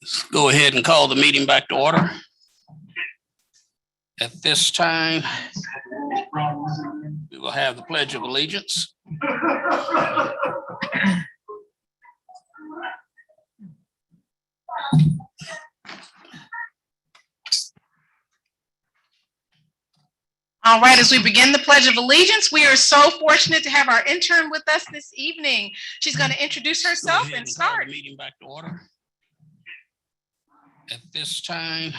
Let's go ahead and call the meeting back to order. At this time, we will have the Pledge of Allegiance. All right, as we begin the Pledge of Allegiance, we are so fortunate to have our intern with us this evening. She's going to introduce herself and start. The meeting back to order. At this time.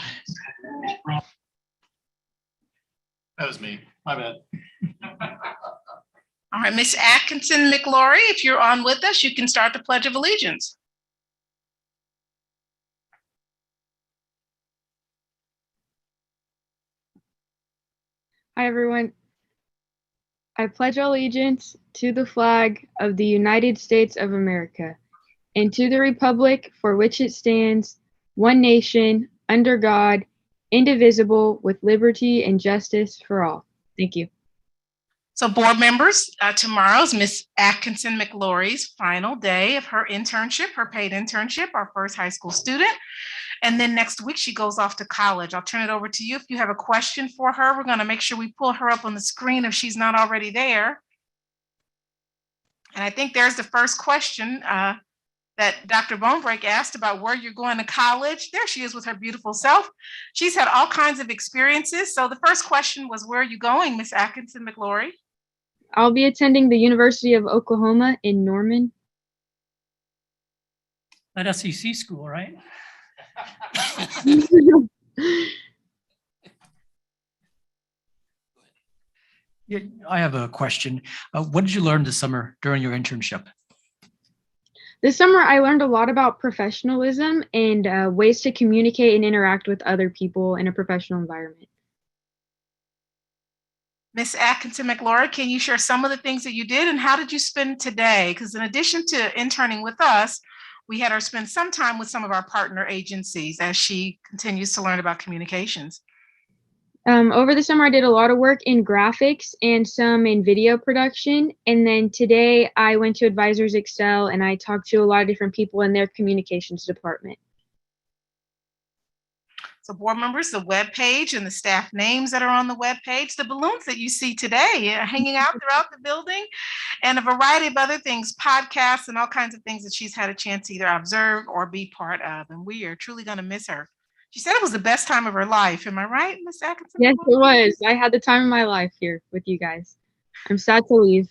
That was me. My bad. All right, Miss Atkinson McLaury, if you're on with us, you can start the Pledge of Allegiance. Hi, everyone. I pledge allegiance to the flag of the United States of America and to the republic for which it stands, one nation, under God, indivisible, with liberty and justice for all. Thank you. So board members, tomorrow is Miss Atkinson McLaury's final day of her internship, her paid internship, our first high school student. And then next week she goes off to college. I'll turn it over to you. If you have a question for her, we're going to make sure we pull her up on the screen if she's not already there. And I think there's the first question that Dr. Bonebrake asked about where you're going to college. There she is with her beautiful self. She's had all kinds of experiences. So the first question was, where are you going, Miss Atkinson McLaury? I'll be attending the University of Oklahoma in Norman. That SEC school, right? Yeah, I have a question. What did you learn this summer during your internship? This summer, I learned a lot about professionalism and ways to communicate and interact with other people in a professional environment. Miss Atkinson McLaury, can you share some of the things that you did and how did you spend today? Because in addition to interning with us, we had her spend some time with some of our partner agencies as she continues to learn about communications. Over the summer, I did a lot of work in graphics and some in video production. And then today I went to Advisors Excel and I talked to a lot of different people in their communications department. So board members, the web page and the staff names that are on the web page, the balloons that you see today hanging out throughout the building, and a variety of other things, podcasts and all kinds of things that she's had a chance to either observe or be part of. And we are truly going to miss her. She said it was the best time of her life. Am I right, Miss Atkinson? Yes, it was. I had the time of my life here with you guys. I'm sad to leave.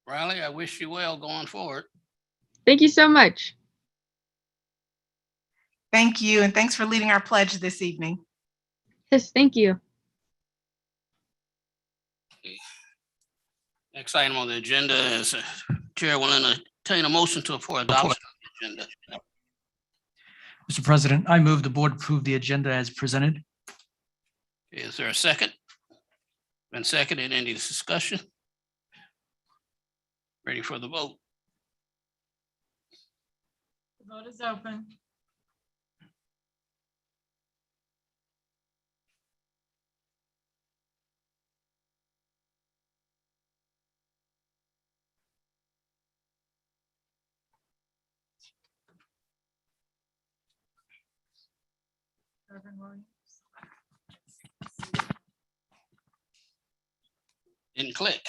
Riley, I wish you well going forward. Thank you so much. Thank you, and thanks for leading our pledge this evening. Yes, thank you. Next item on the agenda is Chair will entertain a motion for adoption of the agenda. Mr. President, I move the board approve the agenda as presented. Is there a second? Been seconded. Any discussion? Ready for the vote? The vote is open. Didn't click.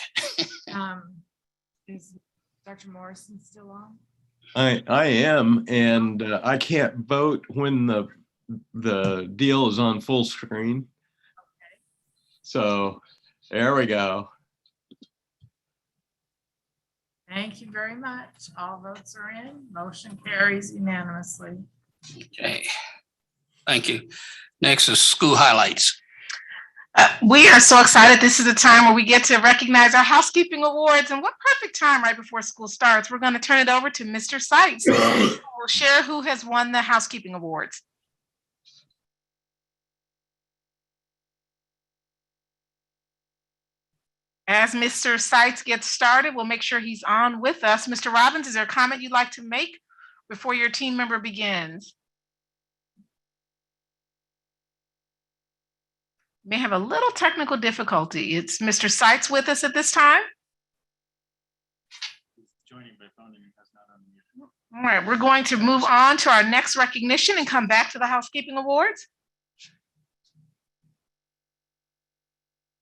Is Dr. Morrison still on? I am, and I can't vote when the deal is on full screen. Okay. So there we go. Thank you very much. All votes are in. Motion carries unanimously. Okay. Thank you. Next is school highlights. We are so excited. This is a time where we get to recognize our Housekeeping Awards, and what perfect time right before school starts. We're going to turn it over to Mr. Seitz, who will share who has won the Housekeeping Awards. As Mr. Seitz gets started, we'll make sure he's on with us. Mr. Robbins, is there a comment you'd like to make before your team member begins? May have a little technical difficulty. It's Mr. Seitz with us at this time. Joining by phone and he has not unmuted. All right, we're going to move on to our next recognition and come back to the Housekeeping Awards.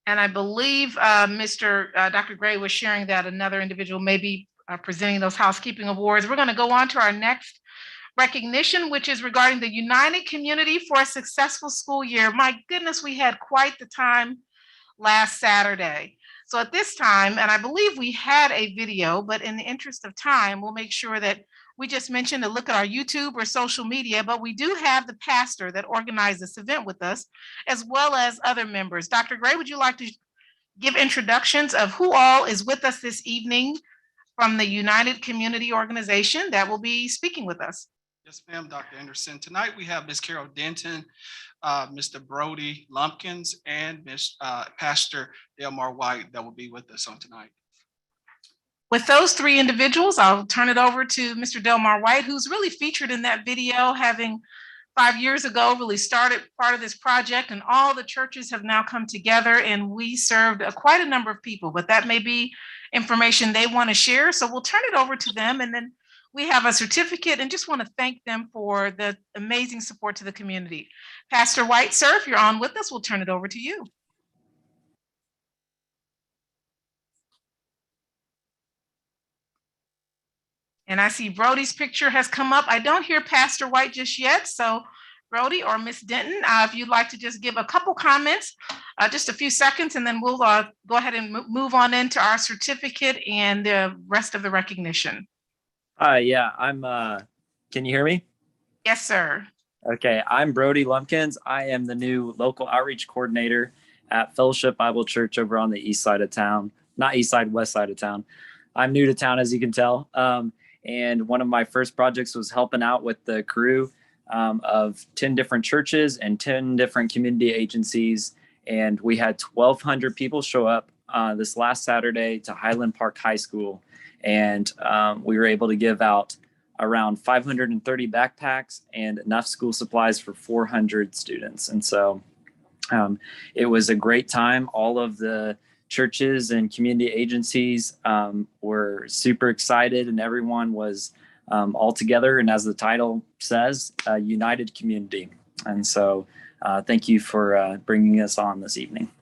And I believe Dr. Gray was sharing that another individual may be presenting those Housekeeping Awards. We're going to go on to our next recognition, which is regarding the United Community for a Successful School Year. My goodness, we had quite the time last Saturday. So at this time, and I believe we had a video, but in the interest of time, we'll make sure that we just mentioned to look at our YouTube or social media, but we do have the pastor that organized this event with us, as well as other members. Dr. Gray, would you like to give introductions of who all is with us this evening from the United Community Organization that will be speaking with us? Yes, ma'am, Dr. Anderson. Tonight we have Ms. Carol Denton, Mr. Brody Lumpkins, and Pastor Delmar White that will be with us on tonight. With those three individuals, I'll turn it over to Mr. Delmar White, who's really featured in that video, having 5 years ago really started part of this project, and all the churches have now come together and we served quite a number of people, but that may be information they want to share. So we'll turn it over to them, and then we have a certificate and just want to thank them for the amazing support to the community. Pastor White, sir, if you're on with us, we'll turn it over to you. And I see Brody's picture has come up. I don't hear Pastor White just yet. So Brody or Miss Denton, if you'd like to just give a couple comments, just a few seconds, and then we'll go ahead and move on into our certificate and the rest of the recognition. Yeah, can you hear me? Yes, sir. Okay, I'm Brody Lumpkins. I am the new local outreach coordinator at Fellowship Bible Church over on the east side of town, not east side, west side of town. I'm new to town, as you can tell. And one of my first projects was helping out with the crew of 10 different churches and 10 different community agencies. And we had 1,200 people show up this last Saturday to Highland Park High School. And we were able to give out around 530 backpacks and enough school supplies for 400 students. And so it was a great time. All of the churches and community agencies were super excited, and everyone was all together. And as the title says, united community. And so thank you for bringing us on this evening.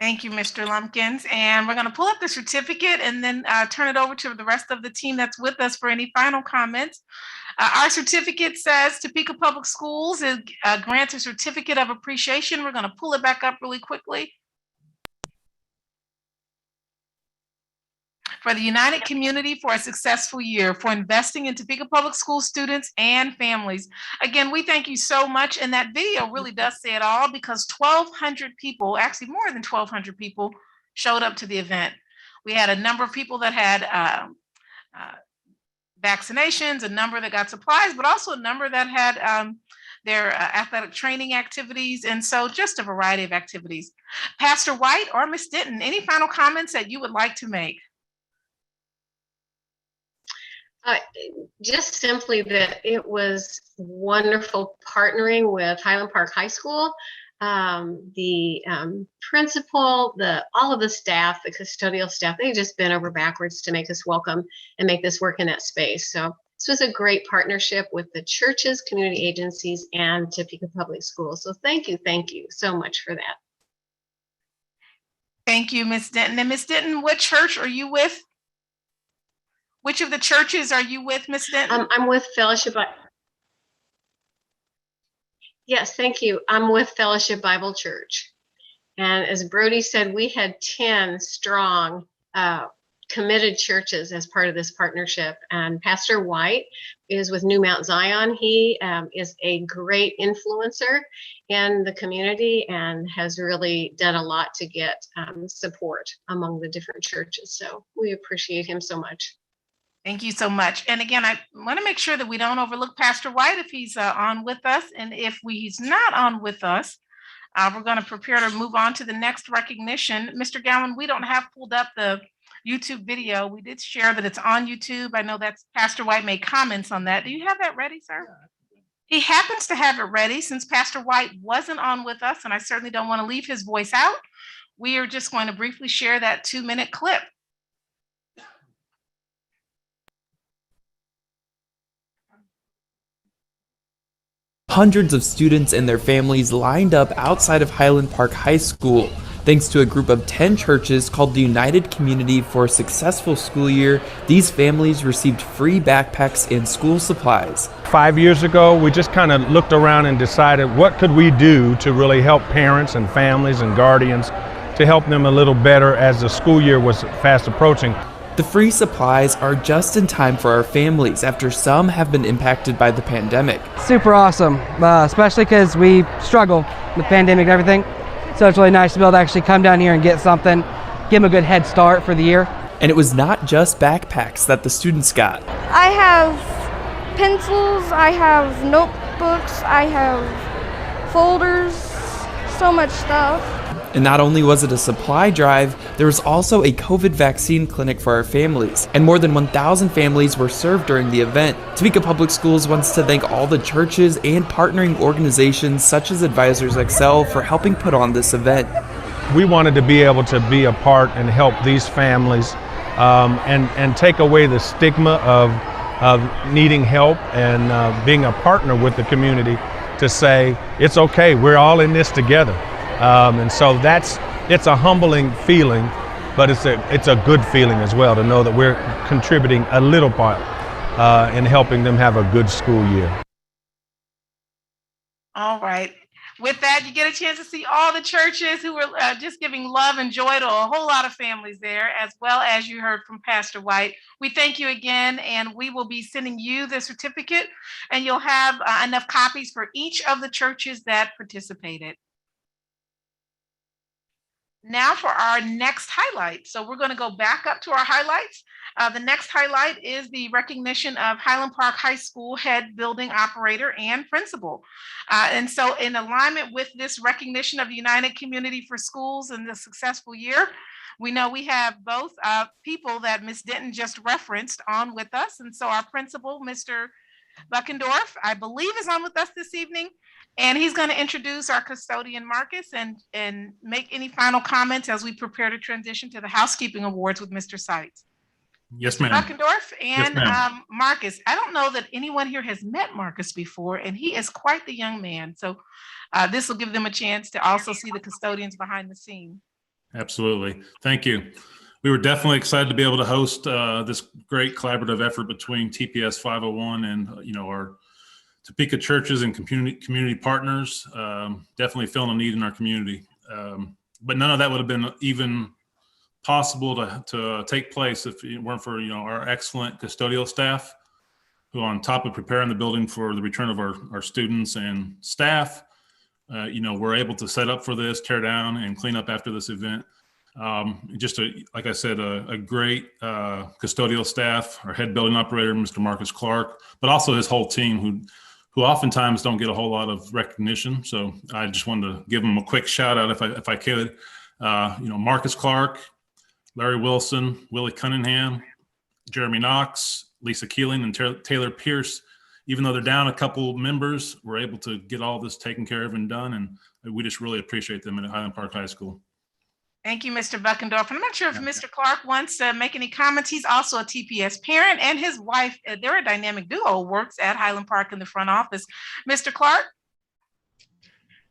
Thank you, Mr. Lumpkins. And we're going to pull up the certificate and then turn it over to the rest of the team that's with us for any final comments. Our certificate says Topeka Public Schools grants a certificate of appreciation. We're going to pull it back up really quickly. For the United Community for a Successful Year, for investing in Topeka Public School students and families. Again, we thank you so much. And that video really does say it all, because 1,200 people, actually more than 1,200 people, showed up to the event. We had a number of people that had vaccinations, a number that got supplies, but also a number that had their athletic training activities. And so just a variety of activities. Pastor White or Ms. Denton, any final comments that you would like to make? Just simply that it was wonderful partnering with Highland Park High School, the principal, all of the staff, the custodial staff. They've just been over backwards to make us welcome and make this work in that space. So this was a great partnership with the churches, community agencies, and Topeka Public Schools. So thank you so much for that. Thank you, Ms. Denton. And Ms. Denton, what church are you with? Which of the churches are you with, Ms. Denton? I'm with Fellowship. Yes, thank you. I'm with Fellowship Bible Church. And as Brody said, we had 10 strong committed churches as part of this partnership. And Pastor White is with New Mount Zion. He is a great influencer in the community and has really done a lot to get support among the different churches. So we appreciate him so much. Thank you so much. And again, I want to make sure that we don't overlook Pastor White if he's on with us. And if he's not on with us, We're going to prepare to move on to the next recognition. Mr. Gowan, we don't have pulled up the YouTube video. We did share that it's on YouTube. I know that's Pastor White made comments on that. Do you have that ready, sir? He happens to have it ready since Pastor White wasn't on with us, and I certainly don't want to leave his voice out. We are just going to briefly share that 2-minute clip. Hundreds of students and their families lined up outside of Highland Park High School. Thanks to a group of 10 churches called the United Community for a Successful School Year, these families received free backpacks and school supplies. 5 years ago, we just kind of looked around and decided what could we do to really help parents and families and guardians to help them a little better as the school year was fast approaching. The free supplies are just in time for our families after some have been impacted by the pandemic. Super awesome, especially because we struggle with the pandemic and everything. So it's really nice to be able to actually come down here and get something, give them a good head start for the year. And it was not just backpacks that the students got. I have pencils, I have notebooks, I have folders, so much stuff. And not only was it a supply drive, there was also a COVID vaccine clinic for our families, and more than 1,000 families were served during the event. Topeka Public Schools wants to thank all the churches and partnering organizations such as Advisors Excel for helping put on this event. We wanted to be able to be a part and help these families and take away the stigma of needing help and being a partner with the community to say, it's okay, we're all in this together. And so it's a humbling feeling, but it's a good feeling as well to know that we're contributing a little part in helping them have a good school year. All right. With that, you get a chance to see all the churches who were just giving love and joy to a whole lot of families there, as well as you heard from Pastor White. We thank you again, and we will be sending you the certificate, and you'll have enough copies for each of the churches that participated. Now for our next highlight. So we're going to go back up to our highlights. The next highlight is the recognition of Highland Park High School head building operator and principal. And so in alignment with this recognition of the United Community for Schools and the successful year, we know we have both people that Ms. Denton just referenced on with us. And so our principal, Mr. Buckendorf, I believe is on with us this evening. And he's going to introduce our custodian, Marcus, and make any final comments as we prepare to transition to the Housekeeping Awards with Mr. Seitz. Yes, ma'am. Buckendorf and Yes, Marcus. I don't know that anyone here has met Marcus before, and he is quite the young man. So this will give them a chance to also see the custodians behind the scene. Absolutely. Thank you. We were definitely excited to be able to host this great collaborative effort between TPS 501 and our Topeka churches and community partners. Definitely feeling a need in our community. But none of that would have been even possible to take place if it weren't for our excellent custodial staff, who on top of preparing the building for the return of our students and staff, we're able to set up for this, tear down, and clean up after this event. Like I said, a great custodial staff, our head building operator, Mr. Marcus Clark, but also his whole team who oftentimes don't get a whole lot of recognition. So I just wanted to give them a quick shout out if I could. Marcus Clark, Larry Wilson, Willie Cunningham, Jeremy Knox, Lisa Keeling, and Taylor Pierce. Even though they're down a couple members, we're able to get all this taken care of and done. And we just really appreciate them at Highland Park High School. Thank you, Mr. Buckendorf. I'm not sure if Mr. Clark wants to make any comments. He's also a TPS parent, and his wife, they're a dynamic duo, works at Highland Park in the front office. Mr. Clark?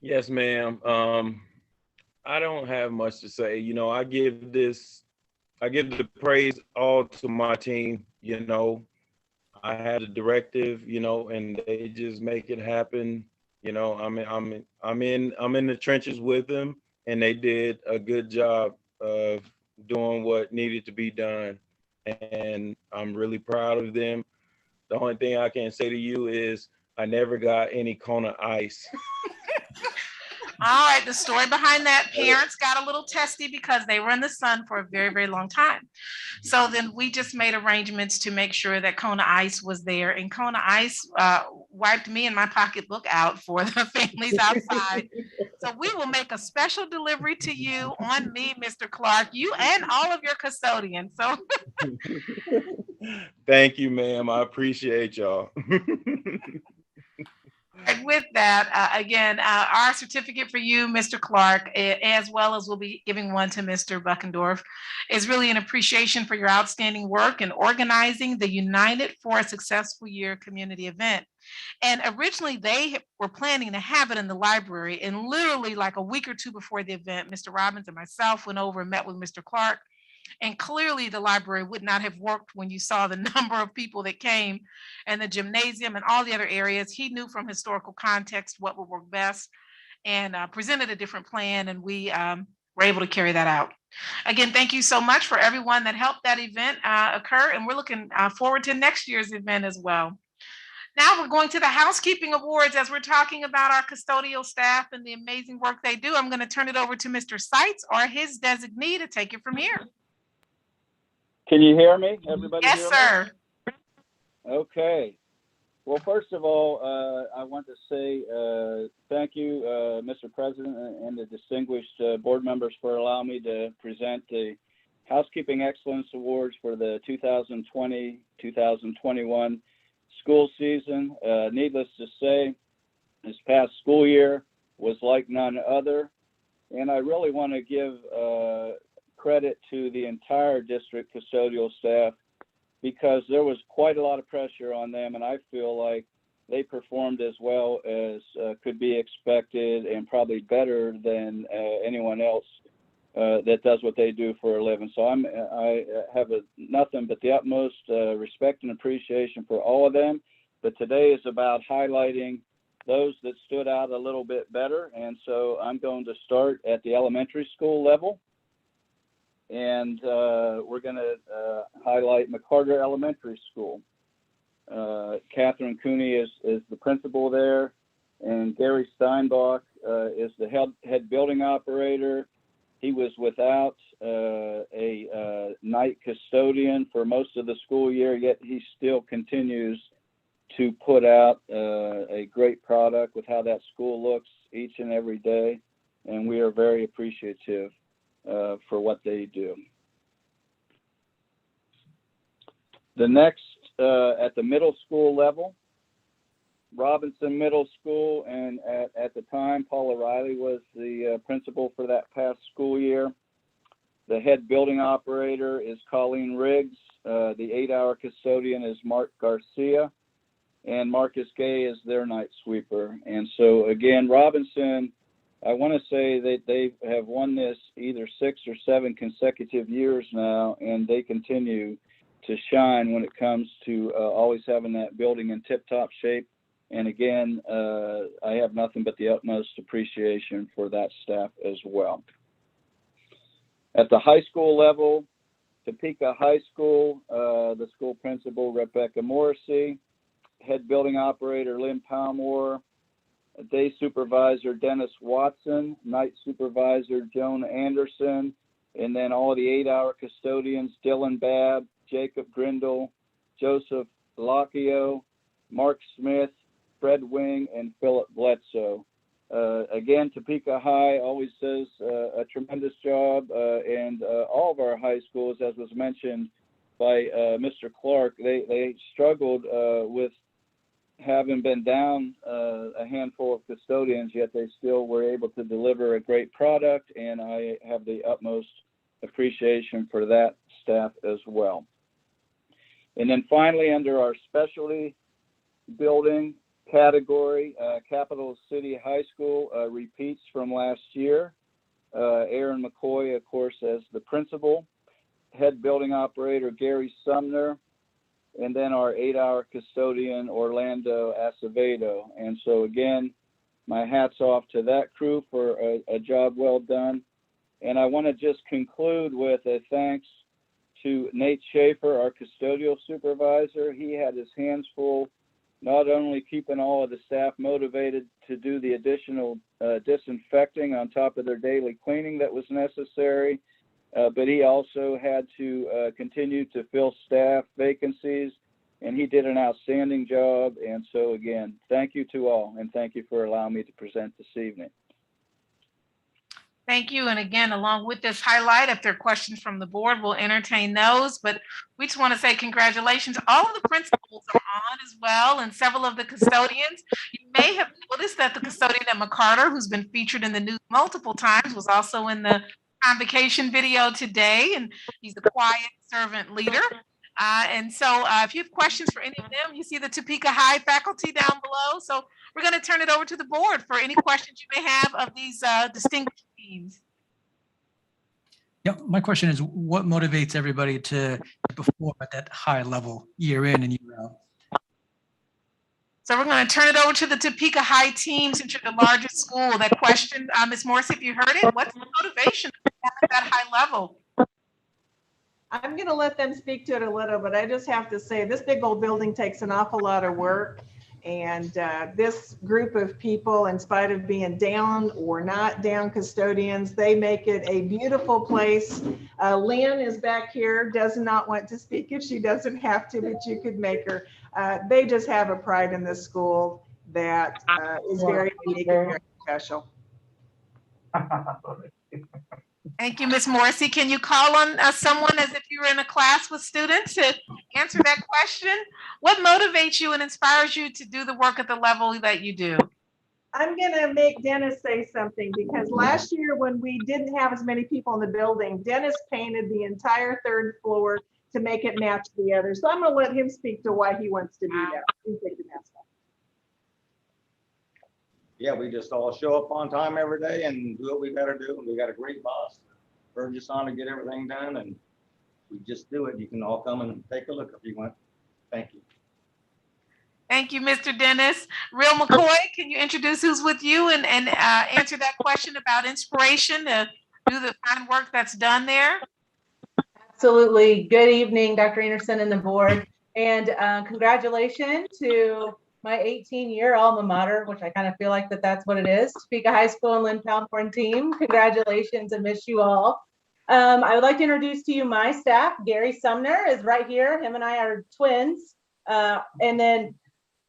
Yes, ma'am. I don't have much to say. I give the praise all to my team. I had a directive, and they just make it happen. I'm in the trenches with them. And they did a good job of doing what needed to be done. And I'm really proud of them. The only thing I can say to you is I never got any Kona ice. All right, the story behind that, parents got a little testy because they were in the sun for a very, very long time. So then we just made arrangements to make sure that Kona Ice was there, and Kona Ice wiped me and my pocketbook out for the families outside So we will make a special delivery to you on me, Mr. Clark, you and all of your custodians. So Thank you, ma'am. I appreciate y'all. and with that, again, our certificate for you, Mr. Clark, as well as we'll be giving one to Mr. Buckendorf, is really an appreciation for your outstanding work in organizing the United for a Successful Year community event. And originally they were planning to have it in the library, and literally like a week or two before the event, Mr. Robbins and myself went over and met with Mr. Clark. And clearly the library would not have worked when you saw the number of people that came, and the gymnasium and all the other areas. He knew from historical context what would work best, and presented a different plan, and we were able to carry that out. Again, thank you so much for everyone that helped that event occur, and we're looking forward to next year's event as well. Now we're going to the Housekeeping Awards. As we're talking about our custodial staff and the amazing work they do, I'm going to turn it over to Mr. Seitz or his designee to take it from here. Can you hear me? Everybody Yes, hear sir. me? Okay. Well, first of all, I want to say thank you, Mr. President, and the distinguished board members for allowing me to present the Housekeeping Excellence Awards for the 2020-2021 school season. Needless to say, this past school year was like none other, and I really want to give credit to the entire district custodial staff, because there was quite a lot of pressure on them, and I feel like they performed as well as could be expected, and probably better than anyone else that does what they do for a living. So I have nothing but the utmost respect and appreciation for all of them. But today is about highlighting those that stood out a little bit better, and so I'm going to start at the elementary school level. And we're going to highlight Mccarter Elementary School. Catherine Cooney is the principal there, and Gary Steinbach is the head building operator. He was without a night custodian for most of the school year, yet he still continues to put out a great product with how that school looks each and every day, and we are very appreciative for what they do. The next, at the middle school level, Robinson Middle School, and at the time, Paula Riley was the principal for that past school year. The head building operator is Colleen Riggs. The 8-hour custodian is Mark Garcia, and Marcus Gay is their night sweeper. And so again, Robinson, I want to say that they have won this either 6 or 7 consecutive years now, and they continue to shine when it comes to always having that building in tip-top shape. And again, I have nothing but the utmost appreciation for that staff as well. At the high school level, Topeka High School, the school principal, Rebecca Morrissey, head building operator, Lynn Palmore, day supervisor, Dennis Watson, night supervisor, Joan Anderson, and then all of the 8-hour custodians, Dylan Babb, Jacob Grindle, Joseph Locchio, Mark Smith, Fred Wing, and Philip Bledsoe. Again, Topeka High always does a tremendous job, and all of our high schools, as was mentioned by Mr. Clark, they struggled with having been down a handful of custodians, yet they still were able to deliver a great product, and I have the utmost appreciation for that staff as well. And then finally, under our specialty building category, Capital City High School repeats from last year. Aaron McCoy, of course, as the principal, head building operator, Gary Sumner, and then our 8-hour custodian, Orlando Acevedo. And so again, my hat's off to that crew for a job well done. And I want to just conclude with a thanks to Nate Schaefer, our custodial supervisor. He had his hands full, not only keeping all of the staff motivated to do the additional disinfecting on top of their daily cleaning that was necessary, but he also had to continue to fill staff vacancies, and he did an outstanding job. And so again, thank you to all, and thank you for allowing me to present this evening. Thank you. And again, along with this highlight, if there are questions from the board, we'll entertain those. But we just want to say congratulations. All of the principals are on as well, and several of the custodians. You may have noticed that the custodian at Mccarter, who's been featured in the news multiple times, was also in the convocation video today, and he's a quiet servant leader. And so if you have questions for any of them, you see the Topeka High faculty down below. So we're going to turn it over to the board for any questions you may have of these distinguished teams. Yeah, my question is, what motivates everybody to perform at that high level year in and year out? So we're going to turn it over to the Topeka High team, since you're the largest school. That question, Ms. Morris, if you heard it, what's the motivation to perform at that high level? I'm going to let them speak to it a little, but I just have to say this big old building takes an awful lot of work. And this group of people, in spite of being down or not down custodians, they make it a beautiful place. Lynn is back here, does not want to speak if she doesn't have to, but you could make her. They just have a pride in this school that is very unique and very special. Thank you, Ms. Morrissey. Can you call on someone as if you were in a class with students to answer that question? What motivates you and inspires you to do the work at the level that you do? I'm going to make Dennis say something, because last year when we didn't have as many people in the building, Dennis painted the entire third floor to make it match the other. So I'm going to let him speak to why he wants to do that. Yeah, we just all show up on time every day and do what we got to do. And we got a great boss, urge us on to get everything done, and we just do it. You can all come and take a look if you want. Thank you. Thank you, Mr. Dennis. Real McCoy, can you introduce who's with you and answer that question about inspiration to do the fine work that's done there? Absolutely. Good evening, Dr. Anderson and the board. And congratulations to my 18-year alma mater, which I kind of feel like that's what it is, Topeka High School and Lynn Palmcorn team. Congratulations, I miss you all. I would like to introduce to you my staff. Gary Sumner is right here. Him and I are twins. And then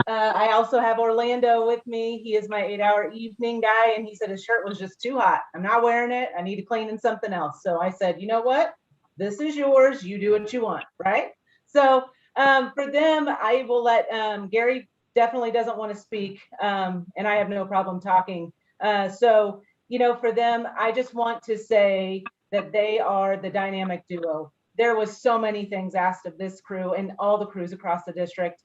I also have Orlando with me. He is my 8-hour evening guy, and he said his shirt was just too hot. I'm not wearing it. I need to clean in something else. So I said, you know what? This is yours. You do what you want, right? So for them, I will let Gary definitely doesn't want to speak, and I have no problem talking. So, you know, for them, I just want to say that they are the dynamic duo. There was so many things asked of this crew and all the crews across the district,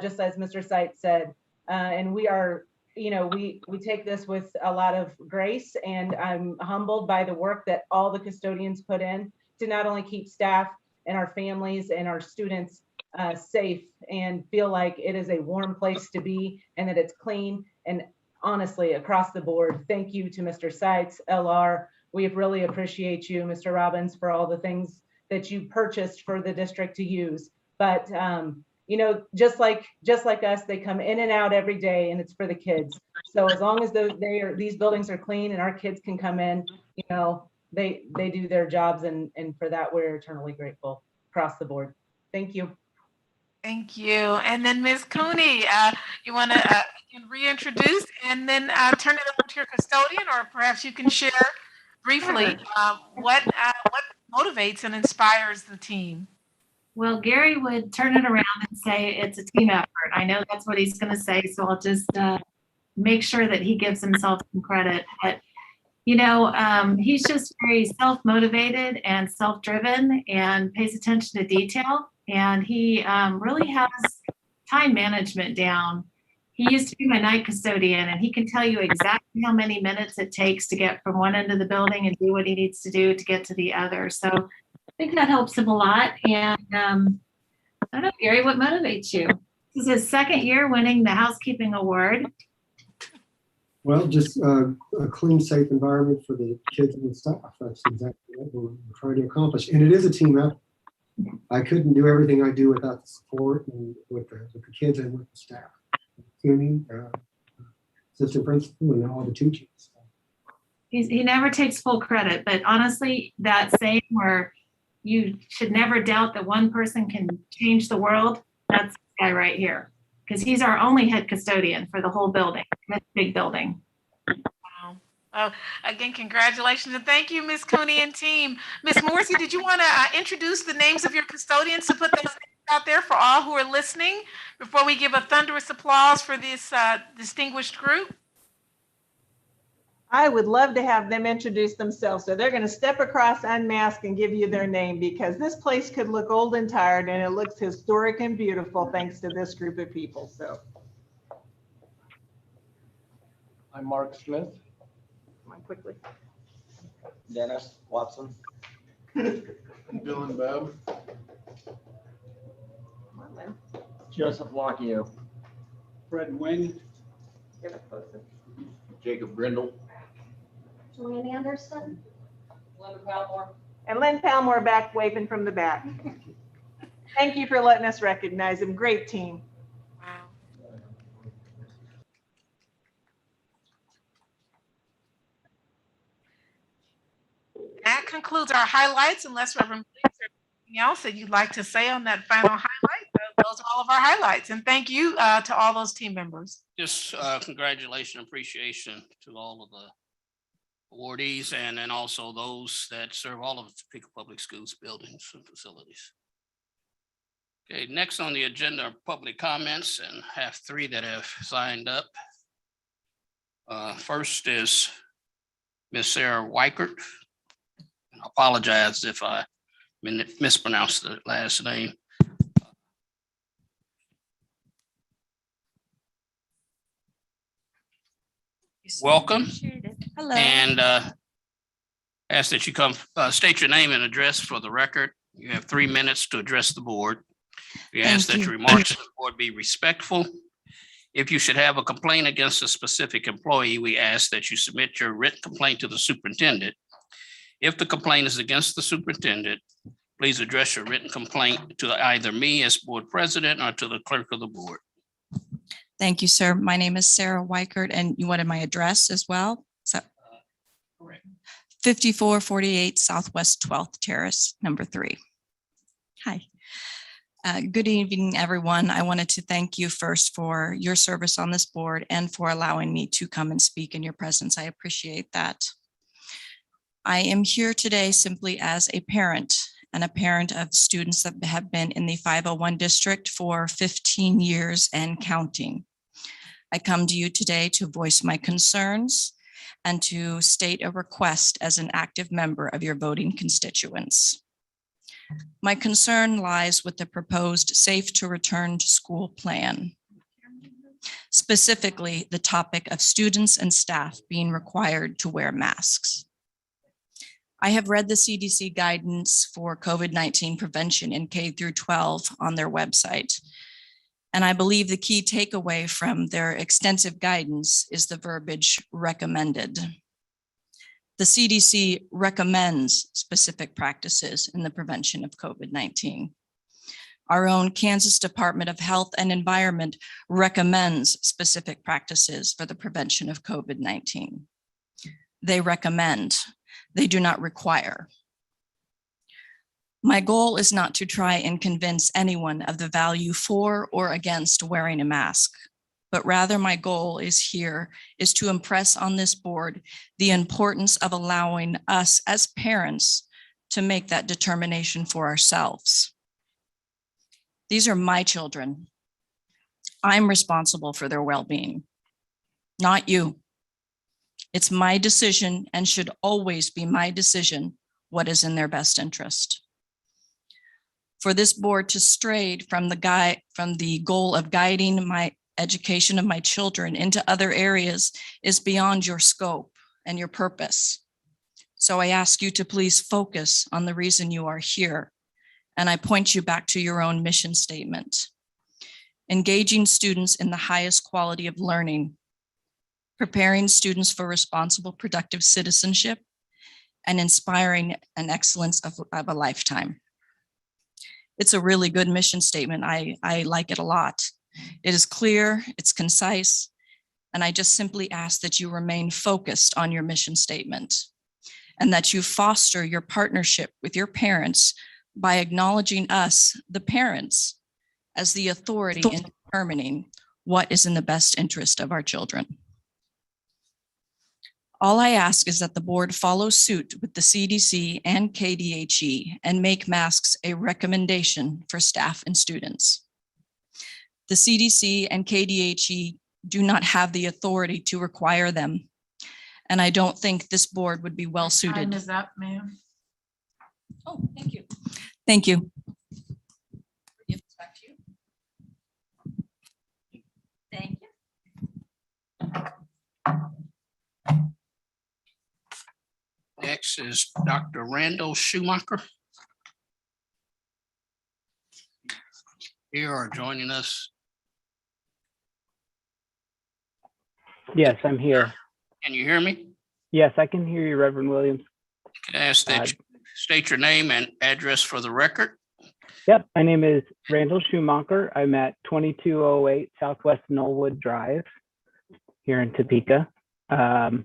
just as Mr. Seitz said, and we are, you know, we take this with a lot of grace, and I'm humbled by the work that all the custodians put in to not only keep staff and our families and our students safe and feel like it is a warm place to be and that it's clean. And honestly, across the board, thank you to Mr. Seitz, LR. We really appreciate you, Mr. Robbins, for all the things that you purchased for the district to use. But you know, just like us, they come in and out every day, and it's for the kids. So as long as these buildings are clean and our kids can come in, you know, they do their jobs, and for that we're eternally grateful across the board. Thank you. Thank you. And then Ms. Cooney, you want to reintroduce and then turn it over to your custodian, or perhaps you can share briefly what motivates and inspires the team. Well, Gary would turn it around and say it's a team effort. I know that's what he's going to say, so I'll just make sure that he gives himself some credit. But, you know, he's just very self-motivated and self-driven and pays attention to detail. And he really has time management down. He used to be my night custodian, and he can tell you exactly how many minutes it takes to get from one end of the building and do what he needs to do to get to the other. So I think that helps him a lot. And I don't know, Gary, what motivates you? This is his second year winning the Housekeeping Award. Well, just a clean, safe environment for the kids and the staff. That's exactly what we're trying to accomplish. And it is a team effort. I couldn't do everything I do without the support and with the kids and with the staff. Cooney, assistant principal, and all the teachers. He never takes full credit, but honestly, that saying where you should never doubt that one person can change the world, that's the guy right here. Because he's our only head custodian for the whole building, this big building. Wow. Again, congratulations and thank you, Ms. Cooney and team. Ms. Morrissey, did you want to introduce the names of your custodians to put those names out there for all who are listening before we give a thunderous applause for this distinguished group? I would love to have them introduce themselves. So they're going to step across, unmask, and give you their name, because this place could look old and tired, and it looks historic and beautiful thanks to this group of people. So I'm Mark Smith. come on quickly. Dennis Watson. Dylan Bebb. Come on, Lynn. Joseph Lockyer. Fred Wing. Give it closer. Jacob Grindle. Joanne Anderson. Linda Palmore. And Lynn Palmore back waving from the back. Thank you for letting us recognize them. Great team. That concludes our highlights, unless Reverend Blake, there's anything else that you'd like to say on that final highlight. Those are all of our highlights. And thank you to all those team members. Just congratulations, appreciation to all of the awardees, and then also those that serve all of the Topeka Public Schools buildings and facilities. Okay, next on the agenda are public comments, and have 3 that have signed up. First is Ms. Sarah Weichert. I apologize if I mispronounced the last name. Welcome. Hello. And ask that you come state your name and address for the record. You have 3 minutes to address the board. We ask that your remarks to the board be respectful. If you should have a complaint against a specific employee, we ask that you submit your written complaint to the superintendent. If the complaint is against the superintendent, please address your written complaint to either me as board president or to the clerk of the board. Thank you, sir. My name is Sarah Weichert, and you wanted my address as well? So, correct. 5448 Southwest 12th Terrace, number 3. Hi. Good evening, everyone. I wanted to thank you first for your service on this board and for allowing me to come and speak in your presence. I appreciate that. I am here today simply as a parent, and a parent of students that have been in the 501 district for 15 years and counting. I come to you today to voice my concerns and to state a request as an active member of your voting constituents. My concern lies with the proposed Safe to Return to School plan, specifically the topic of students and staff being required to wear masks. I have read the CDC guidance for COVID-19 prevention in K through 12 on their website. And I believe the key takeaway from their extensive guidance is the verbiage recommended. The CDC recommends specific practices in the prevention of COVID-19. Our own Kansas Department of Health and Environment recommends specific practices for the prevention of COVID-19. They recommend. They do not require. My goal is not to try and convince anyone of the value for or against wearing a mask, but rather my goal is to impress on this board the importance of allowing us as parents to make that determination for ourselves. These are my children. I'm responsible for their well-being, not you. It's my decision and should always be my decision what is in their best interest. For this board to stray from the goal of guiding my education of my children into other areas is beyond your scope and your purpose. So I ask you to please focus on the reason you are here. And I point you back to your own mission statement. Engaging students in the highest quality of learning, preparing students for responsible, productive citizenship, and inspiring an excellence of a lifetime. It's a really good mission statement. I like it a lot. It is clear, it's concise, and I just simply ask that you remain focused on your mission statement and that you foster your partnership with your parents by acknowledging us, the parents, as the authority in determining what is in the best interest of our children. All I ask is that the board follow suit with the CDC and KDHE and make masks a recommendation for staff and students. The CDC and KDHE do not have the authority to require them, and I don't think this board would be well Time suited. is up, ma'am. Oh, thank you. Thank you. Thank you. Next is Dr. Randall Schumacher. Here are joining us. Yes, I'm here. Can you hear me? Yes, I can hear you, Reverend Williams. Can I ask that you state your name and address for the record? Yep, my name is Randall Schumacher. I'm at 2208 Southwest Knollwood Drive here in Topeka. Am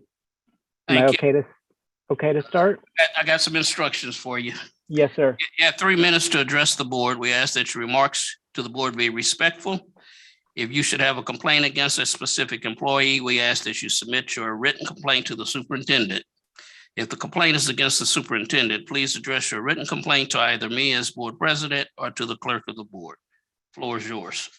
I okay to start? I got some instructions for you. Yes, sir. You have 3 minutes to address the board. We ask that your remarks to the board be respectful. If you should have a complaint against a specific employee, we ask that you submit your written complaint to the superintendent. If the complaint is against the superintendent, please address your written complaint to either me as board president or to the clerk of the board. Floor is yours.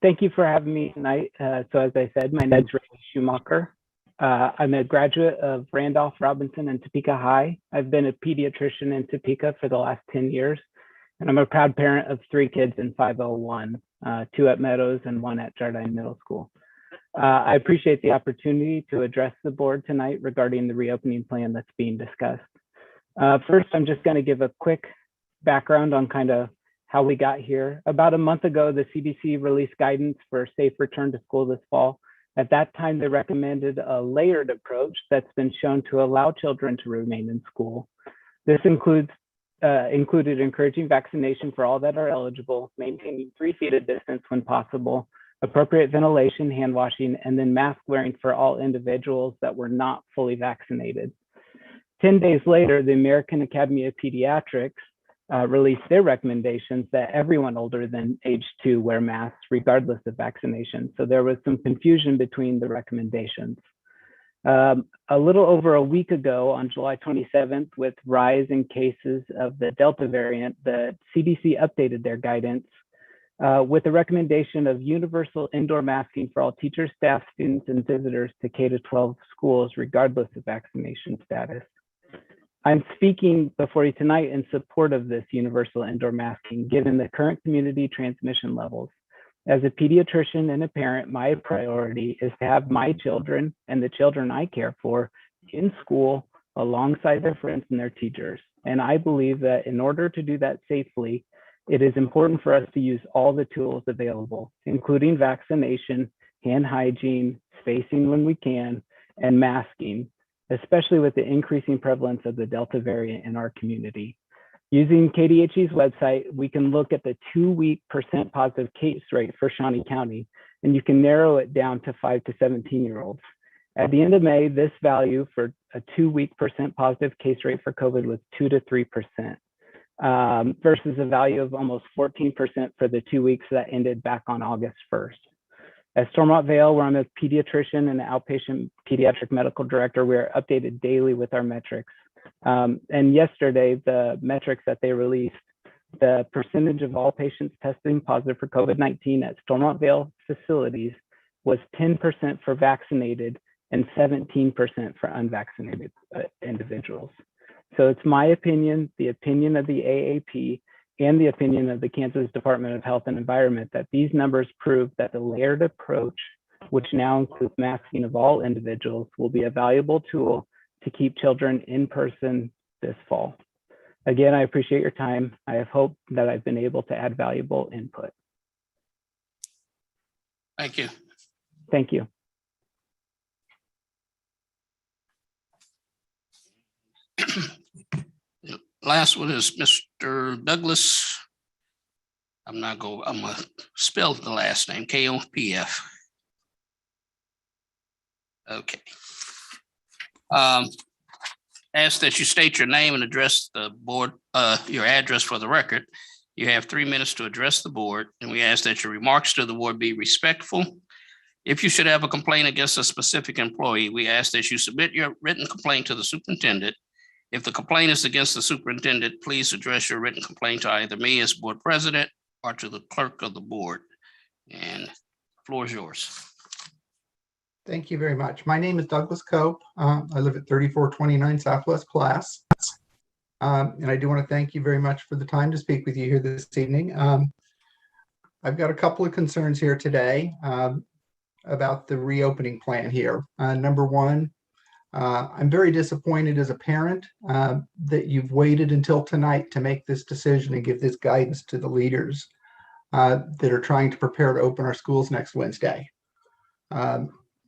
Thank you for having me tonight. So as I said, my name is Randall Schumacher. I'm a graduate of Randolph Robinson and Topeka High. I've been a pediatrician in Topeka for the last 10 years, and I'm a proud parent of 3 kids in 501, 2 at Meadows and 1 at Jardine Middle School. I appreciate the opportunity to address the board tonight regarding the reopening plan that's being discussed. First, I'm just going to give a quick background on kind of how we got here. About a month ago, the CDC released guidance for safe return to school this fall. At that time, they recommended a layered approach that's been shown to allow children to remain in school. This included encouraging vaccination for all that are eligible, maintaining 3 feet of distance when possible, appropriate ventilation, hand washing, and then mask wearing for all individuals that were not fully vaccinated. 10 days later, the American Academy of Pediatrics released their recommendations that everyone older than age 2 wear masks regardless of vaccination. So there was some confusion between the recommendations. A little over a week ago, on July 27th, with rise in cases of the Delta variant, the CDC updated their guidance with a recommendation of universal indoor masking for all teachers, staff, students, and visitors to K-12 schools, regardless of vaccination status. I'm speaking before you tonight in support of this universal indoor masking, given the current community transmission levels. As a pediatrician and a parent, my priority is to have my children and the children I care for in school alongside their friends and their teachers. And I believe that in order to do that safely, it is important for us to use all the tools available, including vaccination, hand hygiene, spacing when we can, and masking, especially with the increasing prevalence of the Delta variant in our community. Using KDHE's website, we can look at the 2-week % positive case rate for Shawnee County, and you can narrow it down to 5 to 17-year-olds. At the end of May, this value for a 2-week % positive case rate for COVID was 2 to 3%. Versus a value of almost 14% for the 2 weeks that ended back on August 1st. At Stormont Vale, where I'm a pediatrician and an outpatient pediatric medical director, we are updated daily with our metrics. And yesterday, the metrics that they released, the percentage of all patients testing positive for COVID-19 at Stormont Vale facilities was 10% for vaccinated and 17% for unvaccinated individuals. So it's my opinion, the opinion of the AAP, and the opinion of the Kansas Department of Health and Environment that these numbers prove that the layered approach, which now includes masking of all individuals, will be a valuable tool to keep children in person this fall. Again, I appreciate your time. I have hope that I've been able to add valuable input. Thank you. Thank you. Last one is Mr. Douglas. I'm gonna spell the last name, KOPF. Okay. Ask that you state your name and address the board, your address for the record. You have 3 minutes to address the board, and we ask that your remarks to the board be respectful. If you should have a complaint against a specific employee, we ask that you submit your written complaint to the superintendent. If the complaint is against the superintendent, please address your written complaint to either me as board president or to the clerk of the board. And the floor is yours. Thank you very much. My name is Douglas Cope. I live at 3429 Southwest Class. And I do want to thank you very much for the time to speak with you here this evening. I've got a couple of concerns here today about the reopening plan here. Number one, I'm very disappointed as a parent that you've waited until tonight to make this decision and give this guidance to the leaders that are trying to prepare to open our schools next Wednesday.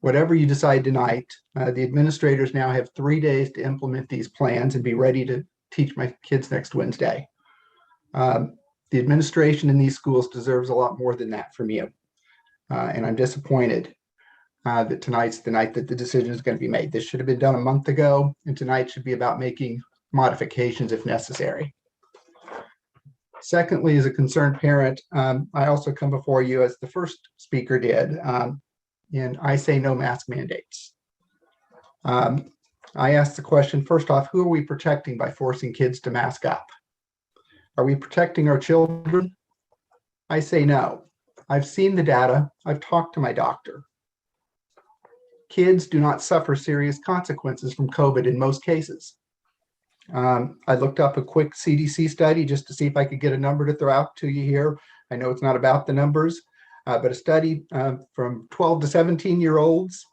Whatever you decide tonight, the administrators now have 3 days to implement these plans and be ready to teach my kids next Wednesday. The administration in these schools deserves a lot more than that from you. And I'm disappointed that tonight's the night that the decision is going to be made. This should have been done a month ago, and tonight should be about making modifications if necessary. Secondly, as a concerned parent, I also come before you as the first speaker did, and I say no mask mandates. I asked the question, first off, who are we protecting by forcing kids to mask up? Are we protecting our children? I say no. I've seen the data. I've talked to my doctor. Kids do not suffer serious consequences from COVID in most cases. I looked up a quick CDC study just to see if I could get a number to throw out to you here. I know it's not about the numbers, but a study from 12 to 17-year-olds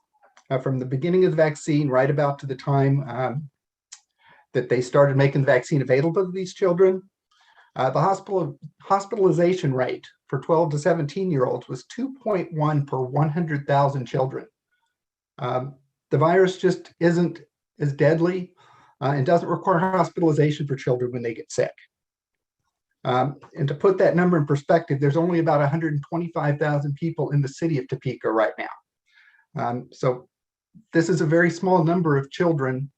from the beginning of the vaccine right about to the time that they started making the vaccine available to these children. The hospitalization rate for 12 to 17-year-olds was 2.1 per 100,000 children. The virus just isn't as deadly and doesn't require hospitalization for children when they get sick. And to put that number in perspective, there's only about 125,000 people in the city of Topeka right now. So this is a very small number of children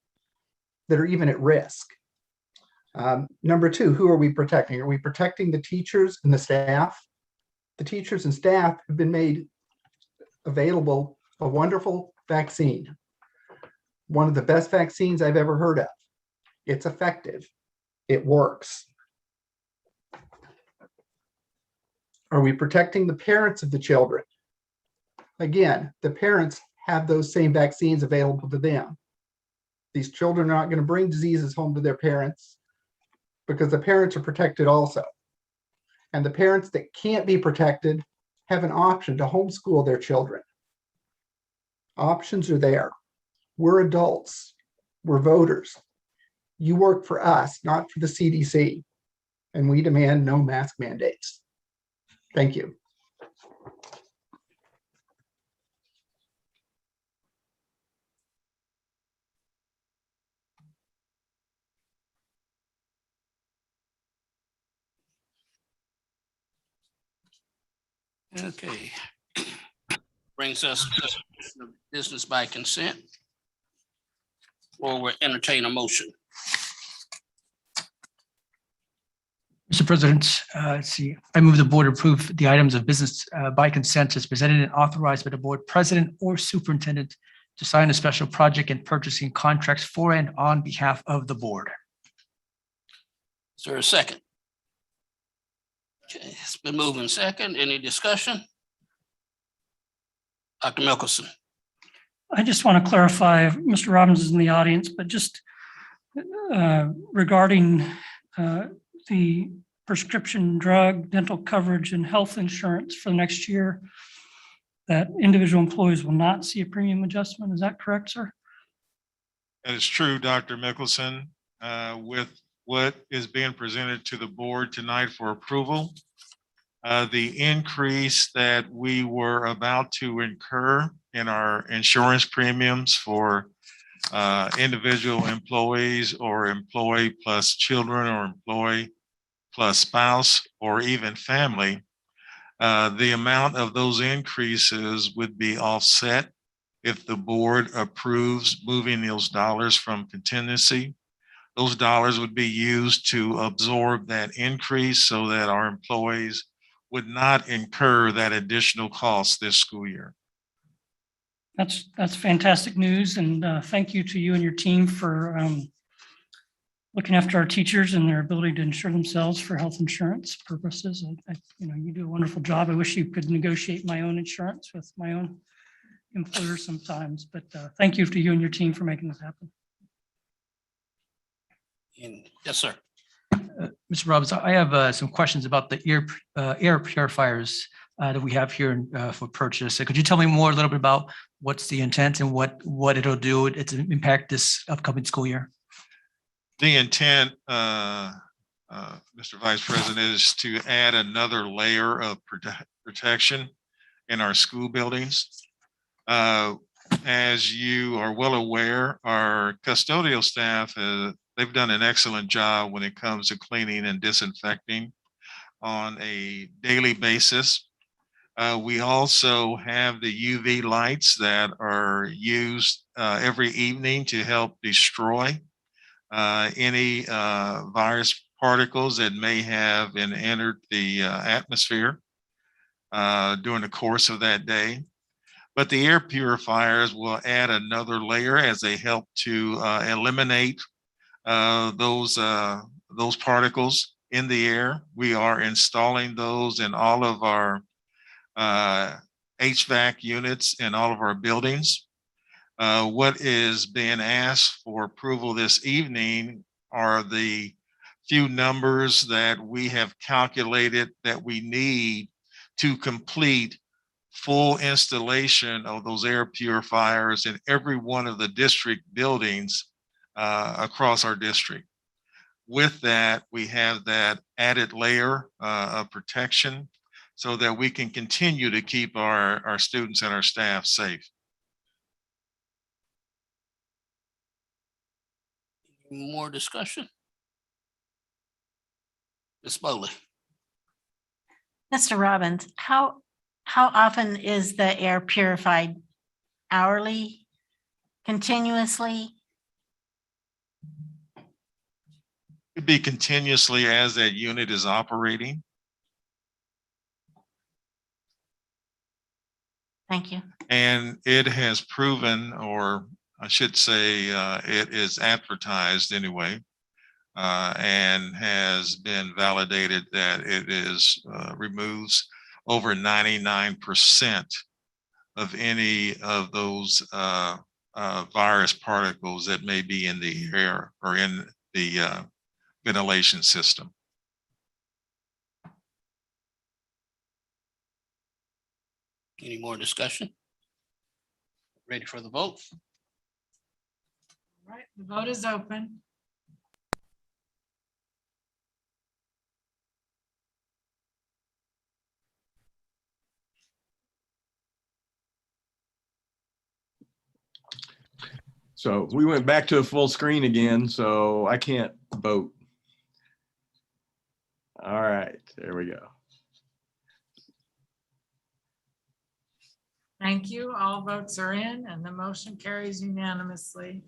that are even at risk. Number two, who are we protecting? Are we protecting the teachers and the staff? The teachers and staff have been made available a wonderful vaccine. One of the best vaccines I've ever heard of. It's effective. It works. Are we protecting the parents of the children? Again, the parents have those same vaccines available to them. These children are not going to bring diseases home to their parents because the parents are protected also. And the parents that can't be protected have an option to homeschool their children. Options are there. We're adults. We're voters. You work for us, not for the CDC. And we demand no mask mandates. Thank you. Okay. Brings us to business by consent. Or we'll entertain a motion. Mr. President, let's see. I move the board approve the items of business by consent as presented and authorized by the board president or superintendent to sign a special project and purchasing contracts for and on behalf of the board. Is there a second? Okay, it's been moved in second. Any discussion? Dr. Mickelson. I just want to clarify, Mr. Robbins is in the audience, but just regarding the prescription drug, dental coverage, and health insurance for next year, that individual employees will not see a premium adjustment. Is that correct, sir? That is true, Dr. Mickelson. With what is being presented to the board tonight for approval, the increase that we were about to incur in our insurance premiums for individual employees or employee plus children or employee plus spouse or even family, the amount of those increases would be offset if the board approves moving those dollars from contingency. Those dollars would be used to absorb that increase so that our employees would not incur that additional cost this school year. That's fantastic news. And thank you to you and your team for looking after our teachers and their ability to insure themselves for health insurance purposes. You do a wonderful job. I wish you could negotiate my own insurance with my own employer sometimes, but thank you to you and your team for making this happen. Yes, sir. Mr. Robbins, I have some questions about the air purifiers that we have here for purchase. So could you tell me more a little bit about what's the intent and what it'll do to impact this upcoming school year? The intent, Mr. Vice President, is to add another layer of protection in our school buildings. As you are well aware, our custodial staff, they've done an excellent job when it comes to cleaning and disinfecting on a daily basis. We also have the UV lights that are used every evening to help destroy any virus particles that may have entered the atmosphere during the course of that day. But the air purifiers will add another layer as they help to eliminate those particles in the air. We are installing those in all of our HVAC units in all of our buildings. What is being asked for approval this evening are the few numbers that we have calculated that we need to complete full installation of those air purifiers in every one of the district buildings across our district. With that, we have that added layer of protection so that we can continue to keep our students and our staff safe. More discussion? Ms. Bowley. Mr. Robbins, how often is the air purified? Hourly? Continuously? It'd be continuously as that unit is operating. Thank you. And it has proven, or I should say, it is advertised anyway, and has been validated that it is removes over 99% of any of those virus particles that may be in the air or in the ventilation system. Any more discussion? Ready for the vote? All right, the vote is open. So we went back to a full screen again, so I can't vote. All right, there we go. Thank you. All votes are in and the motion carries unanimously.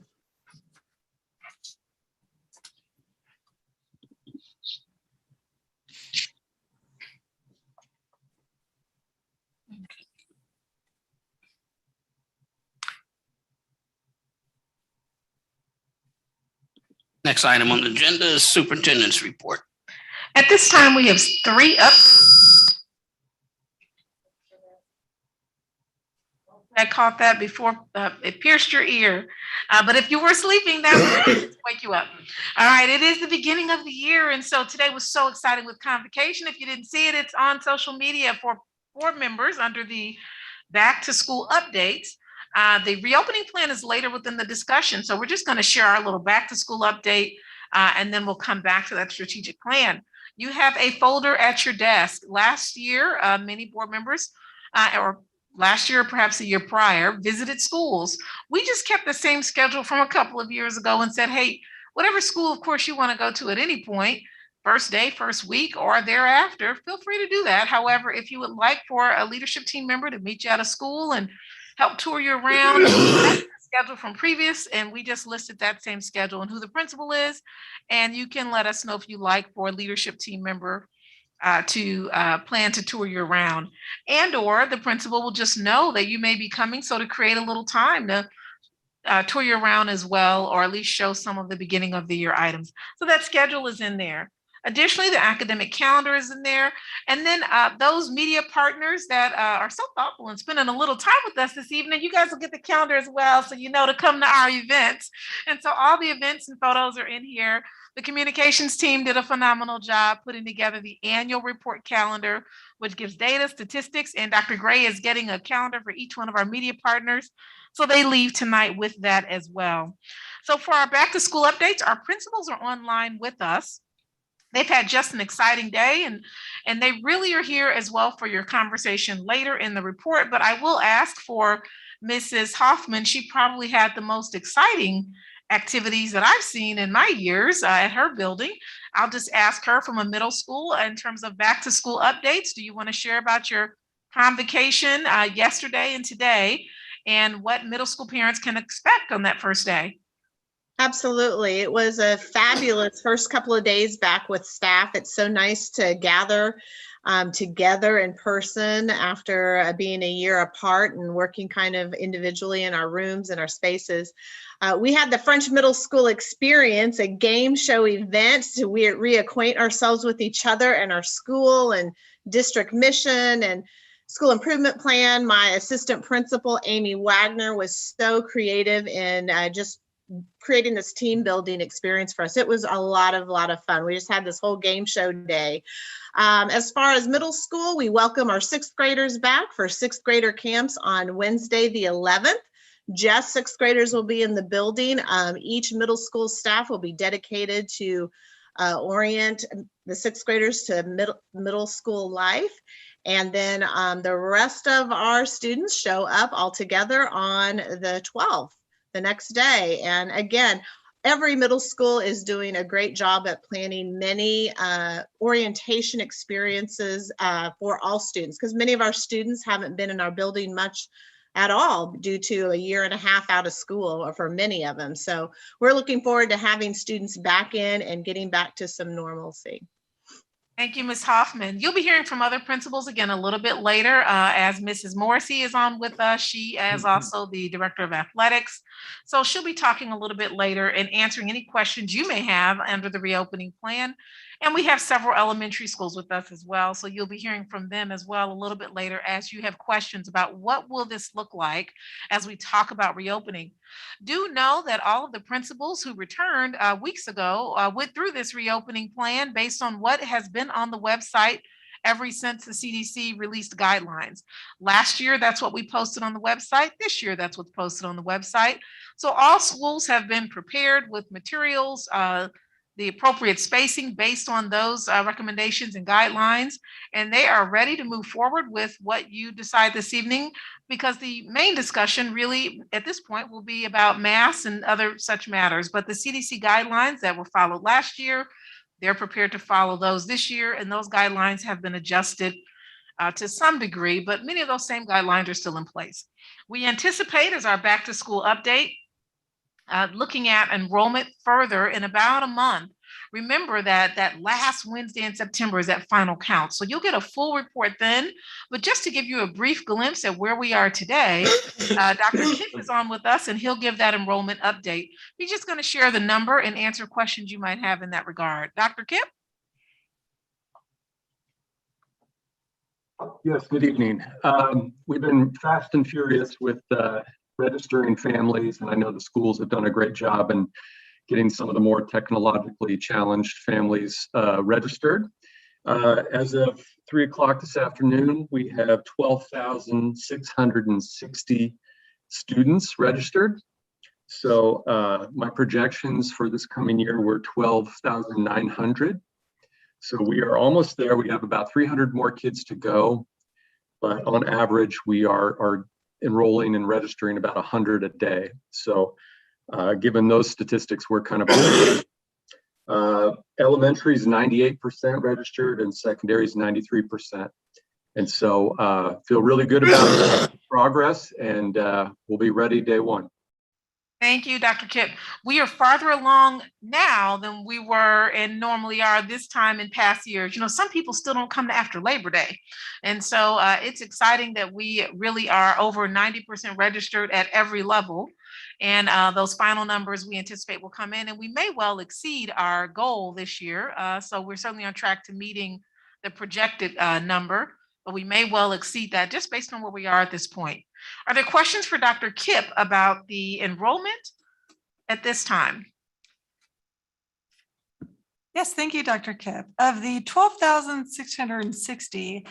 Next item on the agenda is superintendent's report. At this time, we have 3 up. I caught that before it pierced your ear. But if you were sleeping, that would wake you up. All right, it is the beginning of the year. And so today was so exciting with convocation. If you didn't see it, it's on social media for board members under the back to school updates. The reopening plan is later within the discussion. So we're just going to share our little back to school update and then we'll come back to that strategic plan. You have a folder at your desk. Last year, many board members or last year, perhaps the year prior, visited schools. We just kept the same schedule from a couple of years ago and said, hey, whatever school, of course, you want to go to at any point, first day, first week, or thereafter, feel free to do that. However, if you would like for a leadership team member to meet you at a school and help tour you around, that's the schedule from previous, and we just listed that same schedule and who the principal is. And you can let us know if you like for a leadership team member to plan to tour you around, and or the principal will just know that you may be coming, so to create a little time to tour you around as well, or at least show some of the beginning of the year items. So that schedule is in there. Additionally, the academic calendar is in there. And then those media partners that are so thoughtful and spending a little time with us this evening, you guys will get the calendar as well, so you know to come to our events. And so all the events and photos are in here. The communications team did a phenomenal job putting together the annual report calendar, which gives data, statistics, and Dr. Gray is getting a calendar for each one of our media partners. So they leave tonight with that as well. So for our back to school updates, our principals are online with us. They've had just an exciting day, and they really are here as well for your conversation later in the report. But I will ask for Mrs. Hoffman. She probably had the most exciting activities that I've seen in my years at her building. I'll just ask her from a middle school in terms of back to school updates. Do you want to share about your convocation yesterday and today, and what middle school parents can expect on that first day? Absolutely. It was a fabulous first couple of days back with staff. It's so nice to gather together in person after being a year apart and working kind of individually in our rooms and our spaces. We had the French Middle School Experience, a game show event to reacquaint ourselves with each other and our school and district mission and school improvement plan. My assistant principal, Amy Wagner, was so creative in just creating this team building experience for us. It was a lot of fun. We just had this whole game show day. As far as middle school, we welcome our sixth graders back for sixth grader camps on Wednesday, the 11th. Just sixth graders will be in the building. Each middle school staff will be dedicated to orient the sixth graders to middle school life. And then the rest of our students show up all together on the 12th. The next day. And again, every middle school is doing a great job at planning many orientation experiences for all students, because many of our students haven't been in our building much at all due to a year and a half out of school, or for many of them. So we're looking forward to having students back in and getting back to some normalcy. Thank you, Ms. Hoffman. You'll be hearing from other principals again a little bit later as Mrs. Morrissey is on with us. She is also the Director of Athletics. So she'll be talking a little bit later and answering any questions you may have under the reopening plan. And we have several elementary schools with us as well. So you'll be hearing from them as well a little bit later as you have questions about what will this look like as we talk about reopening. Do know that all of the principals who returned weeks ago went through this reopening plan based on what has been on the website ever since the CDC released guidelines. Last year, that's what we posted on the website. This year, that's what's posted on the website. So all schools have been prepared with materials, the appropriate spacing based on those recommendations and guidelines, and they are ready to move forward with what you decide this evening, because the main discussion really at this point will be about masks and other such matters. But the CDC guidelines that were followed last year, they're prepared to follow those this year, and those guidelines have been adjusted to some degree, but many of those same guidelines are still in place. We anticipate, as our back to school update, looking at enrollment further in about a month. Remember that last Wednesday in September is that final count. So you'll get a full report then, but just to give you a brief glimpse at where we are today, Dr. Kip is on with us and he'll give that enrollment update. He's just going to share the number and answer questions you might have in that regard. Dr. Kip? Yes, good evening. We've been fast and furious with registering families, and I know the schools have done a great job in getting some of the more technologically challenged families registered. As of 3 o'clock this afternoon, we have 12,660 students registered. So my projections for this coming year were 12,900. So we are almost there. We have about 300 more kids to go, but on average, we are enrolling and registering about 100 a day. So given those statistics, we're kind of elementary is 98% registered and secondary is 93%. And so feel really good about progress, and we'll be ready day one. Thank you, Dr. Kip. We are farther along now than we were and normally are this time in past years. You know, some people still don't come to after Labor Day. And so it's exciting that we really are over 90% registered at every level. And those final numbers we anticipate will come in, and we may well exceed our goal this year. So we're certainly on track to meeting the projected number, but we may well exceed that just based on where we are at this point. Are there questions for Dr. Kip about the enrollment at this time? Yes, thank you, Dr. Kip. Of the 12,660,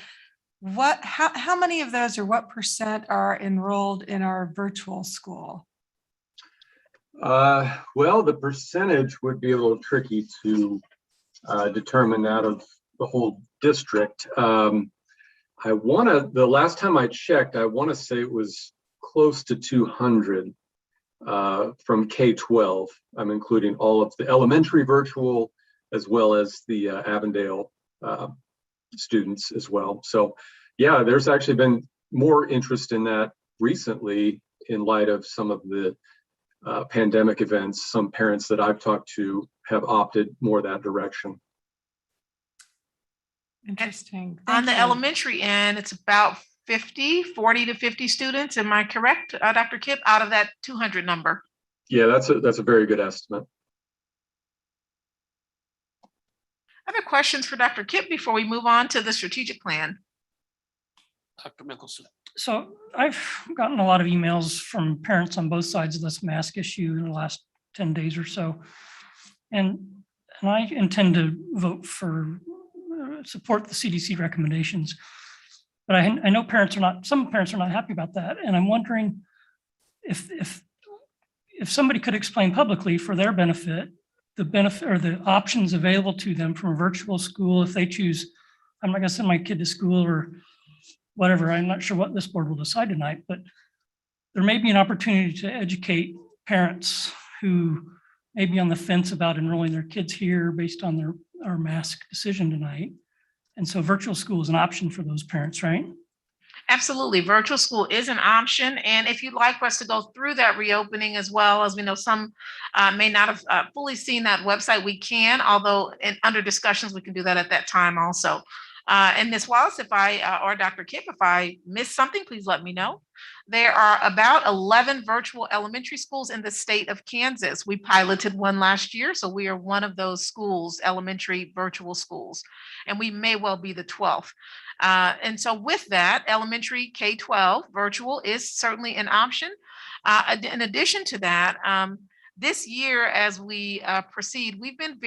how many of those, or what percent are enrolled in our virtual school? Well, the percentage would be a little tricky to determine out of the whole district. The last time I checked, I want to say it was close to 200 from K-12. I'm including all of the elementary virtual as well as the Avondale students as well. So yeah, there's actually been more interest in that recently in light of some of the pandemic events. Some parents that I've talked to have opted more that direction. Interesting. On the elementary end, it's about 40 to 50 students. Am I correct, Dr. Kip, out of that 200 number? Yeah, that's a very good estimate. Other questions for Dr. Kip before we move on to the strategic plan? Dr. Mickelson. So I've gotten a lot of emails from parents on both sides of this mask issue in the last 10 days or so. And I intend to vote for support the CDC recommendations. But I know some parents are not happy about that. And I'm wondering if somebody could explain publicly for their benefit, the benefit or the options available to them from a virtual school if they choose, I'm not gonna send my kid to school or whatever. I'm not sure what this board will decide tonight, but there may be an opportunity to educate parents who may be on the fence about enrolling their kids here based on our mask decision tonight. And so virtual school is an option for those parents, right? Absolutely. Virtual school is an option. And if you'd like for us to go through that reopening as well, as we know some may not have fully seen that website, we can, although under discussions, we can do that at that time also. And Ms. Wallace, or Dr. Kip, if I missed something, please let me know. There are about 11 virtual elementary schools in the state of Kansas. We piloted one last year, so we are one of those schools, elementary virtual schools, and we may well be the 12th. And so with that, elementary K-12 virtual is certainly an option. In addition to that, this year as we proceed, we've been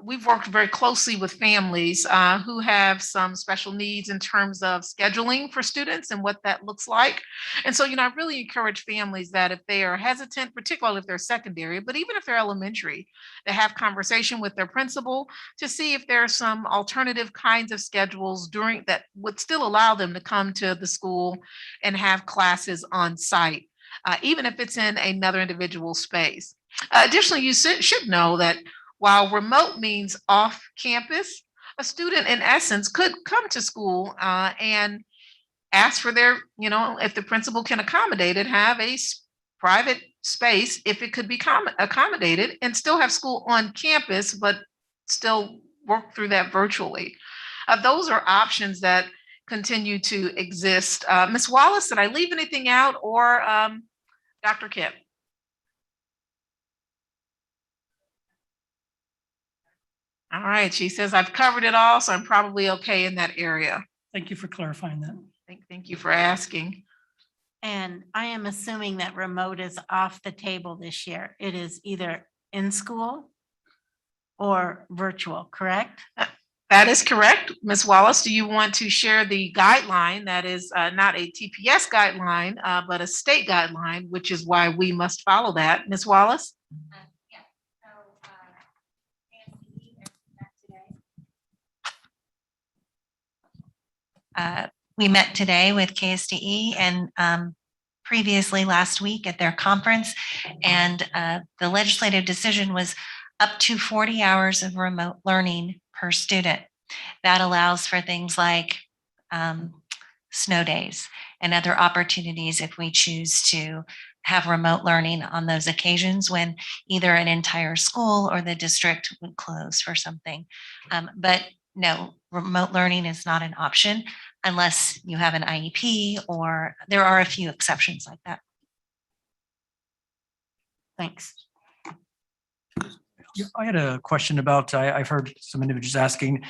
we've worked very closely with families who have some special needs in terms of scheduling for students and what that looks like. And so, I really encourage families that if they are hesitant, particularly if they're secondary, but even if they're elementary, to have conversation with their principal to see if there are some alternative kinds of schedules during that would still allow them to come to the school and have classes on site, even if it's in another individual space. Additionally, you should know that while remote means off campus, a student in essence could come to school and ask for their, if the principal can accommodate it, have a private space if it could be accommodated and still have school on campus, but still work through that virtually. Those are options that continue to exist. Ms. Wallace, did I leave anything out, or Dr. Kip? All right, she says I've covered it all, so I'm probably okay in that area. Thank you for clarifying that. Thank you for asking. And I am assuming that remote is off the table this year. It is either in school or virtual, correct? That is correct. Ms. Wallace, do you want to share the guideline that is not a TPS guideline, but a state guideline, which is why we must follow that? Ms. Wallace? We met today with KSDE and previously last week at their conference, and the legislative decision was up to 40 hours of remote learning per student. That allows for things like snow days and other opportunities if we choose to have remote learning on those occasions when either an entire school or the district would close for something. But no, remote learning is not an option unless you have an IEP, or there are a few exceptions like that. Thanks. Yeah, I had a question about, I've heard some individuals asking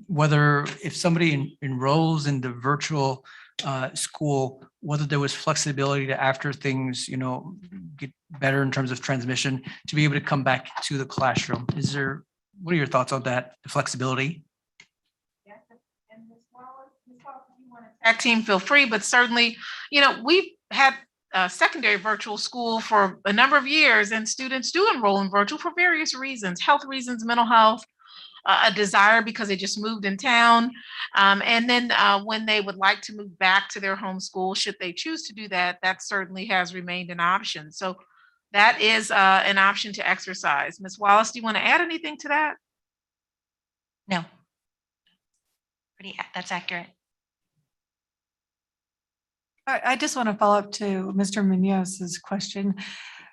whether if somebody enrolls in the virtual school, whether there was flexibility to, after things, get better in terms of transmission, to be able to come back to the classroom. What are your thoughts on that, the flexibility? Tag team, feel free, but certainly, we've had secondary virtual school for a number of years, and students do enroll in virtual for various reasons, health reasons, mental health, a desire because they just moved in town. And then when they would like to move back to their home school, should they choose to do that, that certainly has remained an option. So that is an option to exercise. Ms. Wallace, do you want to add anything to that? No. That's accurate. I just want to follow up to Mr. Munoz's question.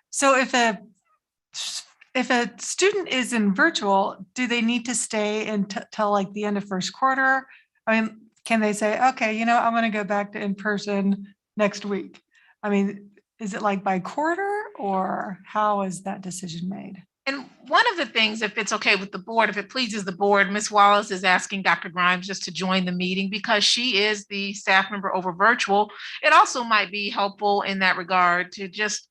So if a student is in virtual, do they need to stay until like the end of first quarter? I mean, can they say, okay, I'm going to go back to in person next week? I mean, is it like by quarter, or how is that decision made? And one of the things, if it's okay with the board, if it pleases the board, Ms. Wallace is asking Dr. Grimes just to join the meeting because she is the staff member over virtual. It also might be helpful in that regard to just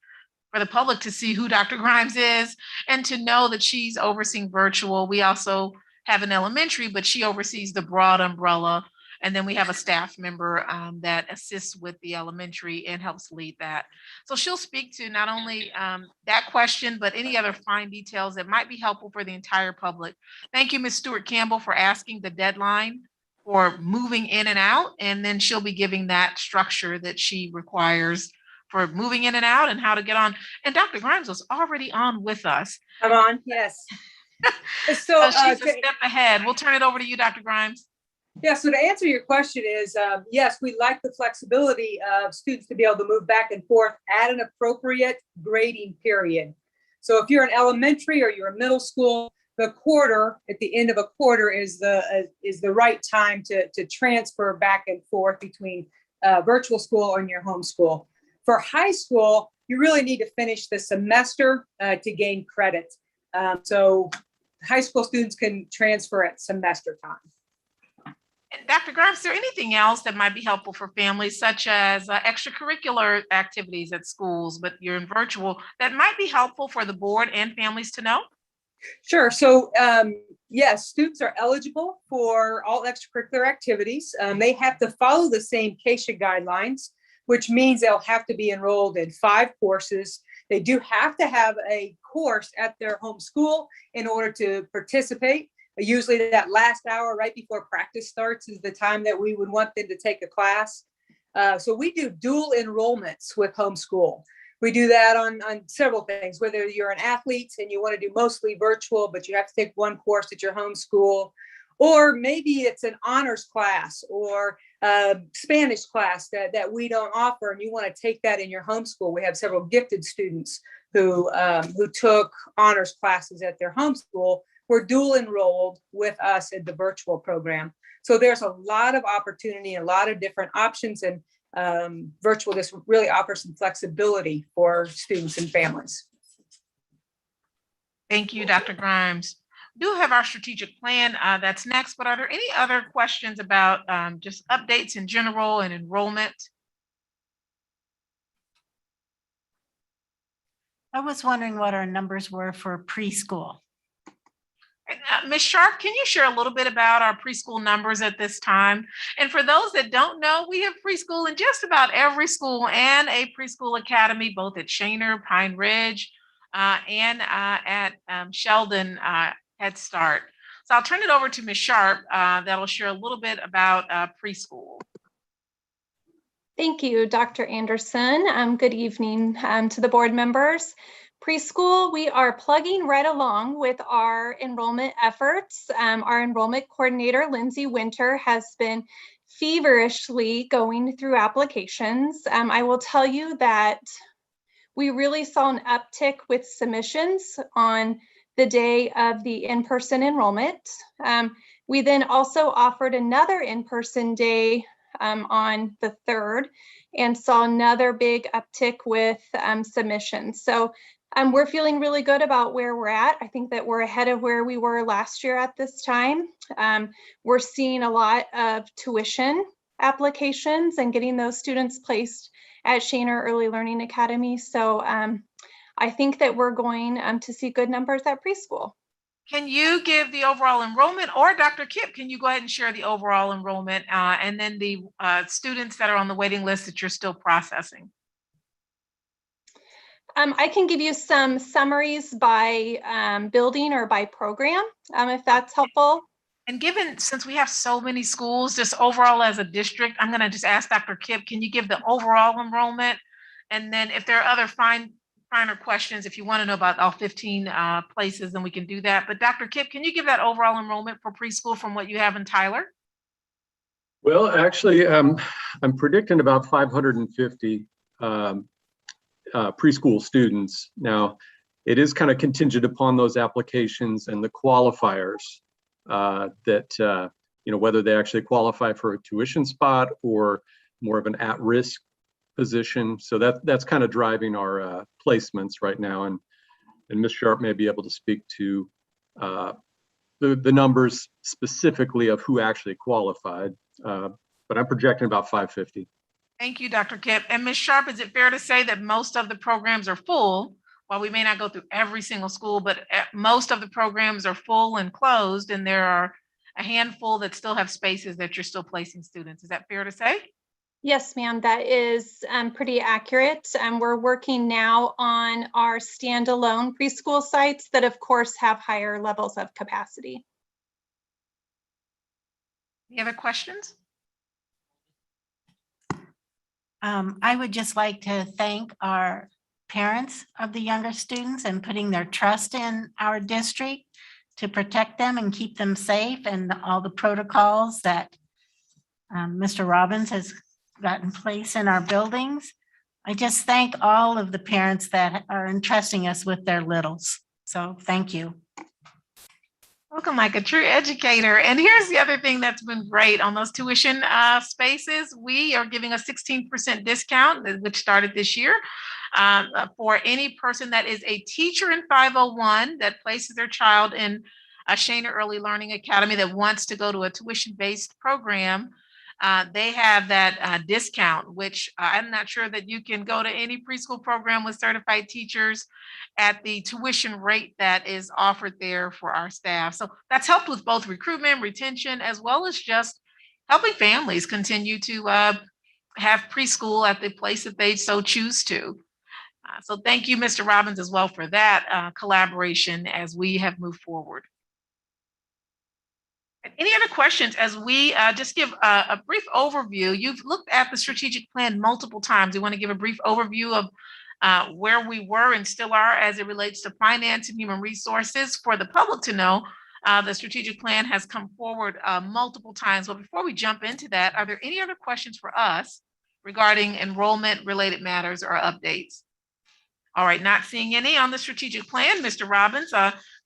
for the public to see who Dr. Grimes is and to know that she's overseeing virtual. We also have an elementary, but she oversees the broad umbrella. And then we have a staff member that assists with the elementary and helps lead that. So she'll speak to not only that question, but any other fine details that might be helpful for the entire public. Thank you, Ms. Stewart Campbell, for asking the deadline for moving in and out. And then she'll be giving that structure that she requires for moving in and out and how to get on. And Dr. Grimes was already on with us. I'm on, yes. So she's a step ahead. We'll turn it over to you, Dr. Grimes. Yeah, so to answer your question is, yes, we like the flexibility of students to be able to move back and forth at an appropriate grading period. So if you're in elementary or you're in middle school, the quarter, at the end of a quarter is the right time to transfer back and forth between virtual school and your home school. For high school, you really need to finish the semester to gain credit. So high school students can transfer at semester time. Dr. Grimes, is there anything else that might be helpful for families, such as extracurricular activities at schools, but you're in virtual, that might be helpful for the board and families to know? Sure. So yes, students are eligible for all extracurricular activities. They have to follow the same Cdc Guidelines, which means they'll have to be enrolled in 5 courses. They do have to have a course at their home school in order to participate. Usually that last hour right before practice starts is the time that we would want them to take a class. So we do dual enrollments with homeschool. We do that on several things, whether you're an athlete and you want to do mostly virtual, but you have to take one course at your home school, or maybe it's an honors class or Spanish class that we don't offer, and you want to take that in your home school. We have several gifted students who took honors classes at their home school. We're dual enrolled with us in the virtual program. So there's a lot of opportunity, a lot of different options, and virtual just really offers some flexibility for students and families. Thank you, Dr. Grimes. We do have our strategic plan that's next, but are there any other questions about just updates in general and enrollment? I was wondering what our numbers were for preschool. Ms. Sharp, can you share a little bit about our preschool numbers at this time? And for those that don't know, we have preschool in just about every school and a preschool academy, both at Shawnee, Pine Ridge, and at Sheldon Head Start. So I'll turn it over to Ms. Sharp that'll share a little bit about preschool. Thank you, Dr. Anderson. Good evening to the board members. Preschool, we are plugging right along with our enrollment efforts. Our enrollment coordinator, Lindsay Winter, has been feverishly going through applications. I will tell you that we really saw an uptick with submissions on the day of the in-person enrollment. We then also offered another in-person day on the 3rd and saw another big uptick with submissions. So we're feeling really good about where we're at. I think that we're ahead of where we were last year at this time. We're seeing a lot of tuition applications and getting those students placed at Shawnee Early Learning Academy. So I think that we're going to see good numbers at preschool. Can you give the overall enrollment, or Dr. Kipp, can you go ahead and share the overall enrollment and then the students that are on the waiting list that you're still processing? I can give you some summaries by building or by program, if that's helpful. And given, since we have so many schools, just overall as a district, I'm gonna just ask Dr. Kipp, can you give the overall enrollment? And then if there are other finer questions, if you want to know about all 15 places, then we can do that. But Dr. Kipp, can you give that overall enrollment for preschool from what you have in Tyler? Well, actually, I'm predicting about 550 preschool students. Now, it is kind of contingent upon those applications and the qualifiers that, whether they actually qualify for a tuition spot or more of an at-risk position. So that's kind of driving our placements right now. And Ms. Sharp may be able to speak to the numbers specifically of who actually qualified, but I'm projecting about 550. Thank you, Dr. Kipp. And Ms. Sharp, is it fair to say that most of the programs are full? While we may not go through every single school, but most of the programs are full and closed, and there are a handful that still have spaces that you're still placing students. Is that fair to say? Yes, ma'am, that is pretty accurate. We're working now on our standalone preschool sites that, of course, have higher levels of capacity. Any other questions? I would just like to thank our parents of the younger students and putting their trust in our district to protect them and keep them safe, and all the protocols that Mr. Robbins has got in place in our buildings. I just thank all of the parents that are entrusting us with their littles. So thank you. Welcome, like a true educator. And here's the other thing that's been great on those tuition spaces. We are giving a 16% discount, which started this year, for any person that is a teacher in 501 that places their child in a Shawnee Early Learning Academy that wants to go to a tuition-based program. They have that discount, which I'm not sure that you can go to any preschool program with certified teachers at the tuition rate that is offered there for our staff. So that's helped with both recruitment, retention, as well as just helping families continue to have preschool at the place that they so choose to. So thank you, Mr. Robbins, as well for that collaboration as we have moved forward. Any other questions as we just give a brief overview? You've looked at the strategic plan multiple times. We want to give a brief overview of where we were and still are as it relates to finance and human resources for the public to know. The strategic plan has come forward multiple times. But before we jump into that, are there any other questions for us regarding enrollment related matters or updates? All right, not seeing any on the strategic plan. Mr. Robbins,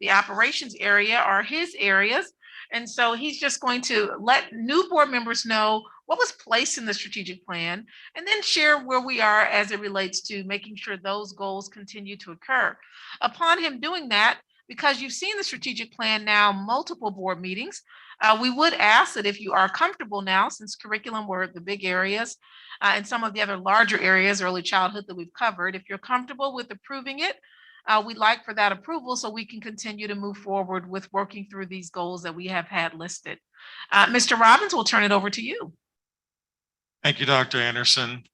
the operations area are his areas. And so he's just going to let new board members know what was placed in the strategic plan, and then share where we are as it relates to making sure those goals continue to occur. Upon him doing that, because you've seen the strategic plan now, multiple board meetings, we would ask that if you are comfortable now, since curriculum were the big areas and some of the other larger areas, early childhood that we've covered, if you're comfortable with approving it, we'd like for that approval so we can continue to move forward with working through these goals that we have had listed. Mr. Robbins, we'll turn it over to you. Thank you, Dr. Anderson.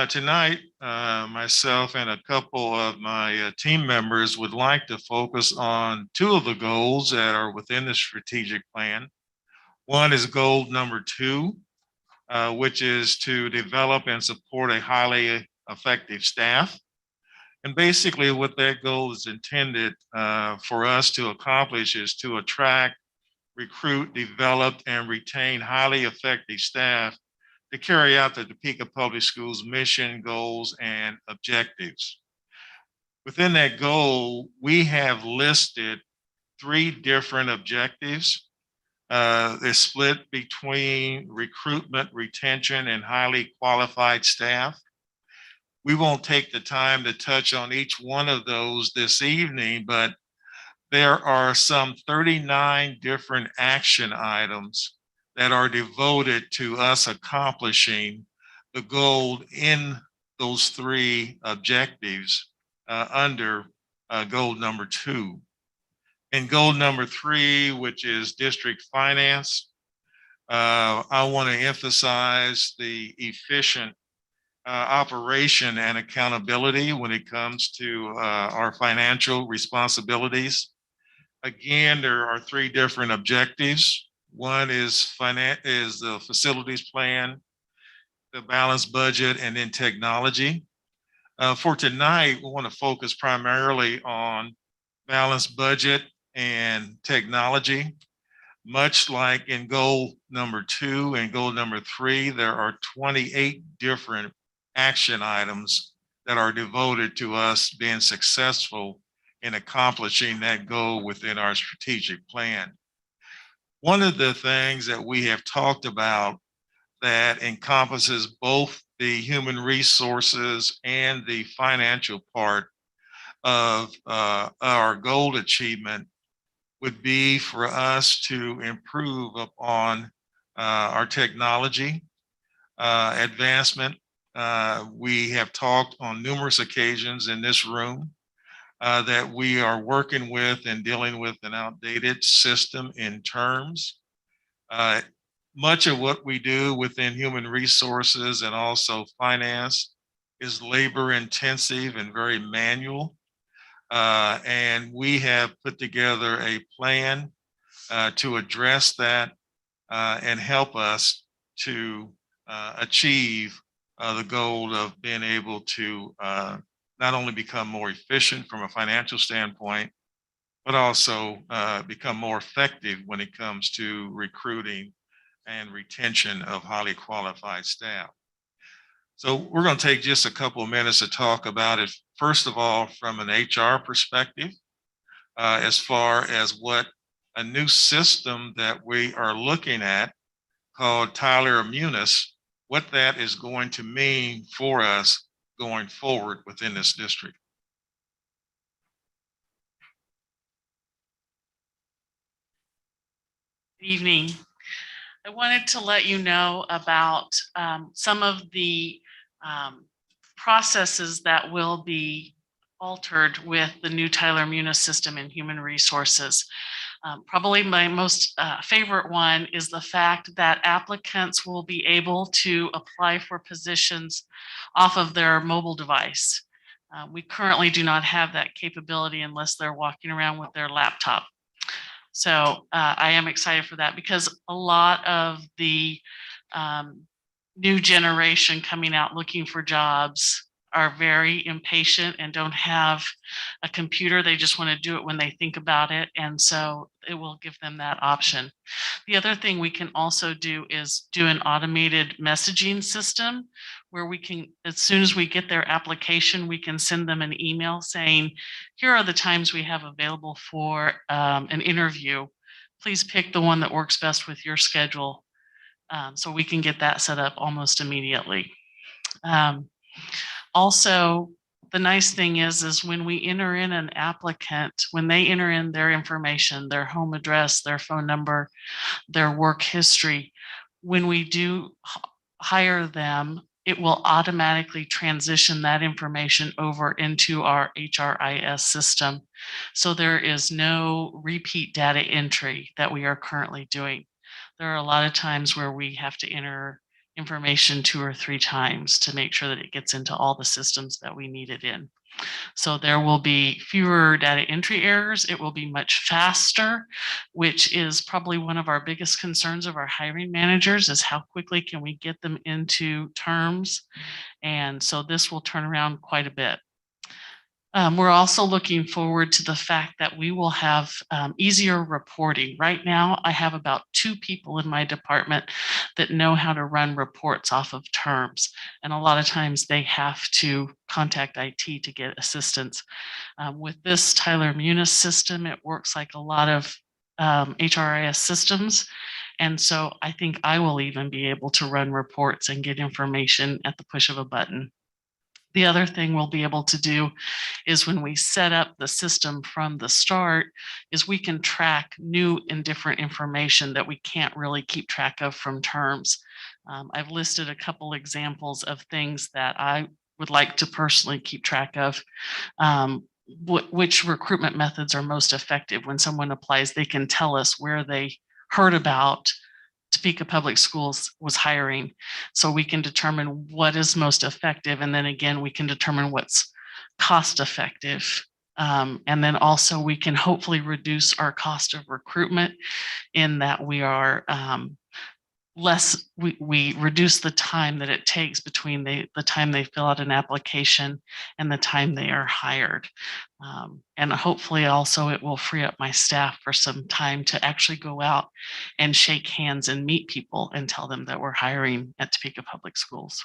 Tonight, myself and a couple of my team members would like to focus on two of the goals that are within the strategic plan. One is goal number 2, which is to develop and support a highly effective staff. And basically what that goal is intended for us to accomplish is to attract, recruit, develop, and retain highly effective staff to carry out the Topeka Public Schools mission, goals, and objectives. Within that goal, we have listed 3 different objectives. They're split between recruitment, retention, and highly qualified staff. We won't take the time to touch on each one of those this evening, but there are some 39 different action items that are devoted to us accomplishing the goal in those 3 objectives under goal number 2. And goal number 3, which is district finance, I want to emphasize the efficient operation and accountability when it comes to our financial responsibilities. Again, there are 3 different objectives. One is the facilities plan, the balanced budget, and then technology. For tonight, we want to focus primarily on balanced budget and technology. Much like in goal number 2 and goal number 3, there are 28 different action items that are devoted to us being successful in accomplishing that goal within our strategic plan. One of the things that we have talked about that encompasses both the human resources and the financial part of our goal achievement would be for us to improve upon our technology advancement. We have talked on numerous occasions in this room that we are working with and dealing with an outdated system in terms. Much of what we do within human resources and also finance is labor intensive and very manual. And we have put together a plan to address that and help us to achieve the goal of being able to not only become more efficient from a financial standpoint, but also become more effective when it comes to recruiting and retention of highly qualified staff. So we're going to take just a couple of minutes to talk about it. First of all, from an HR perspective, as far as what a new system that we are looking at called Tyler Immunis, what that is going to mean for us going forward within this district. Good evening. I wanted to let you know about some of the processes that will be altered with the new Tyler Immunis system in human resources. Probably my most favorite one is the fact that applicants will be able to apply for positions off of their mobile device. We currently do not have that capability unless they're walking around with their laptop. So I am excited for that because a lot of the new generation coming out looking for jobs are very impatient and don't have a computer. They just want to do it when they think about it. And so it will give them that option. The other thing we can also do is do an automated messaging system where we can, as soon as we get their application, we can send them an email saying, here are the times we have available for an interview. Please pick the one that works best with your schedule. So we can get that set up almost immediately. Also, the nice thing is when we enter in an applicant, when they enter in their information, their home address, their phone number, their work history, when we do hire them, it will automatically transition that information over into our HRIS system. So there is no repeat data entry that we are currently doing. There are a lot of times where we have to enter information 2 or 3 times to make sure that it gets into all the systems that we need it in. So there will be fewer data entry errors. It will be much faster, which is probably one of our biggest concerns of our hiring managers is how quickly can we get them into terms. And so this will turn around quite a bit. We're also looking forward to the fact that we will have easier reporting. Right now, I have about 2 people in my department that know how to run reports off of terms. And a lot of times they have to contact IT to get assistance. With this Tyler Munis system, it works like a lot of HRIS systems. And so I think I will even be able to run reports and get information at the push of a button. The other thing we'll be able to do is when we set up the system from the start is we can track new and different information that we can't really keep track of from terms. I've listed a couple examples of things that I would like to personally keep track of. Which recruitment methods are most effective. When someone applies, they can tell us where they heard about Topeka Public Schools was hiring, so we can determine what is most effective, and then again we can determine what's cost effective, and then also we can hopefully reduce our cost of recruitment in that we are we reduce the time that it takes between the time they fill out an application and the time they are hired. And hopefully also it will free up my staff for some time to actually go out and shake hands and meet people and tell them that we're hiring at Topeka Public Schools.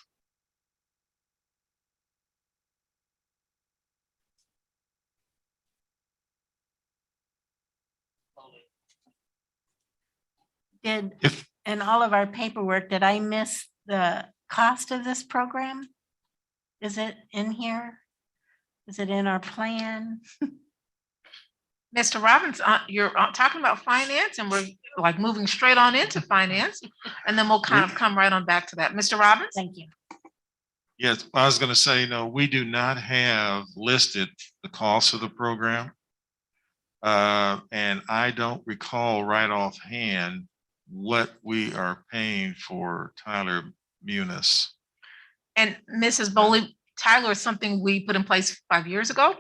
In all of our paperwork, did I miss the cost of this program? Is it in here? Is it in our plan? Mr. Robbins, you're talking about finance and we're like moving straight on into finance. And then we'll kind of come right on back to that. Mr. Robbins? Thank you. Yes, I was going to say, no, we do not have listed the cost of the program. And I don't recall right offhand what we are paying for Tyler Munis. And Mrs. Bowley, Tyler is something we put in place 5 years ago.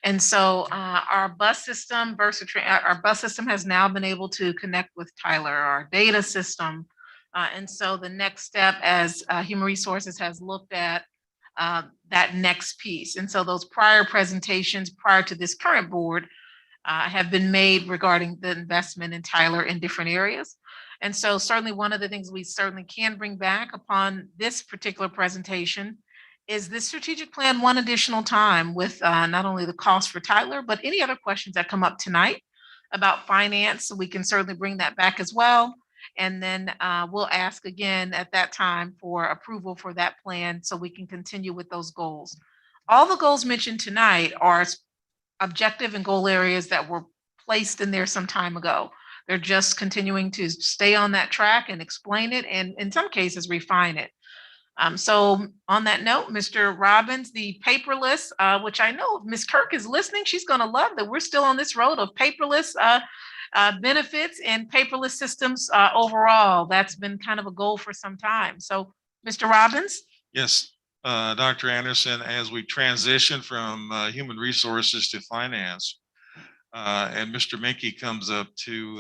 And so our bus system, our bus system has now been able to connect with Tyler, our data system. And so the next step as Human Resources has looked at that next piece. And so those prior presentations prior to this current board have been made regarding the investment in Tyler in different areas. And so certainly one of the things we certainly can bring back upon this particular presentation is this strategic plan one additional time with not only the cost for Tyler, but any other questions that come up tonight about finance. So we can certainly bring that back as well. And then we'll ask again at that time for approval for that plan so we can continue with those goals. All the goals mentioned tonight are objective and goal areas that were placed in there some time ago. They're just continuing to stay on that track and explain it and in some cases refine it. So on that note, Mr. Robbins, the paperless, which I know Ms. Kirk is listening, she's going to love that we're still on this road of paperless benefits and paperless systems overall. That's been kind of a goal for some time. So Mr. Robbins? Yes, Dr. Anderson, as we transition from human resources to finance, and Mr. Mickey comes up to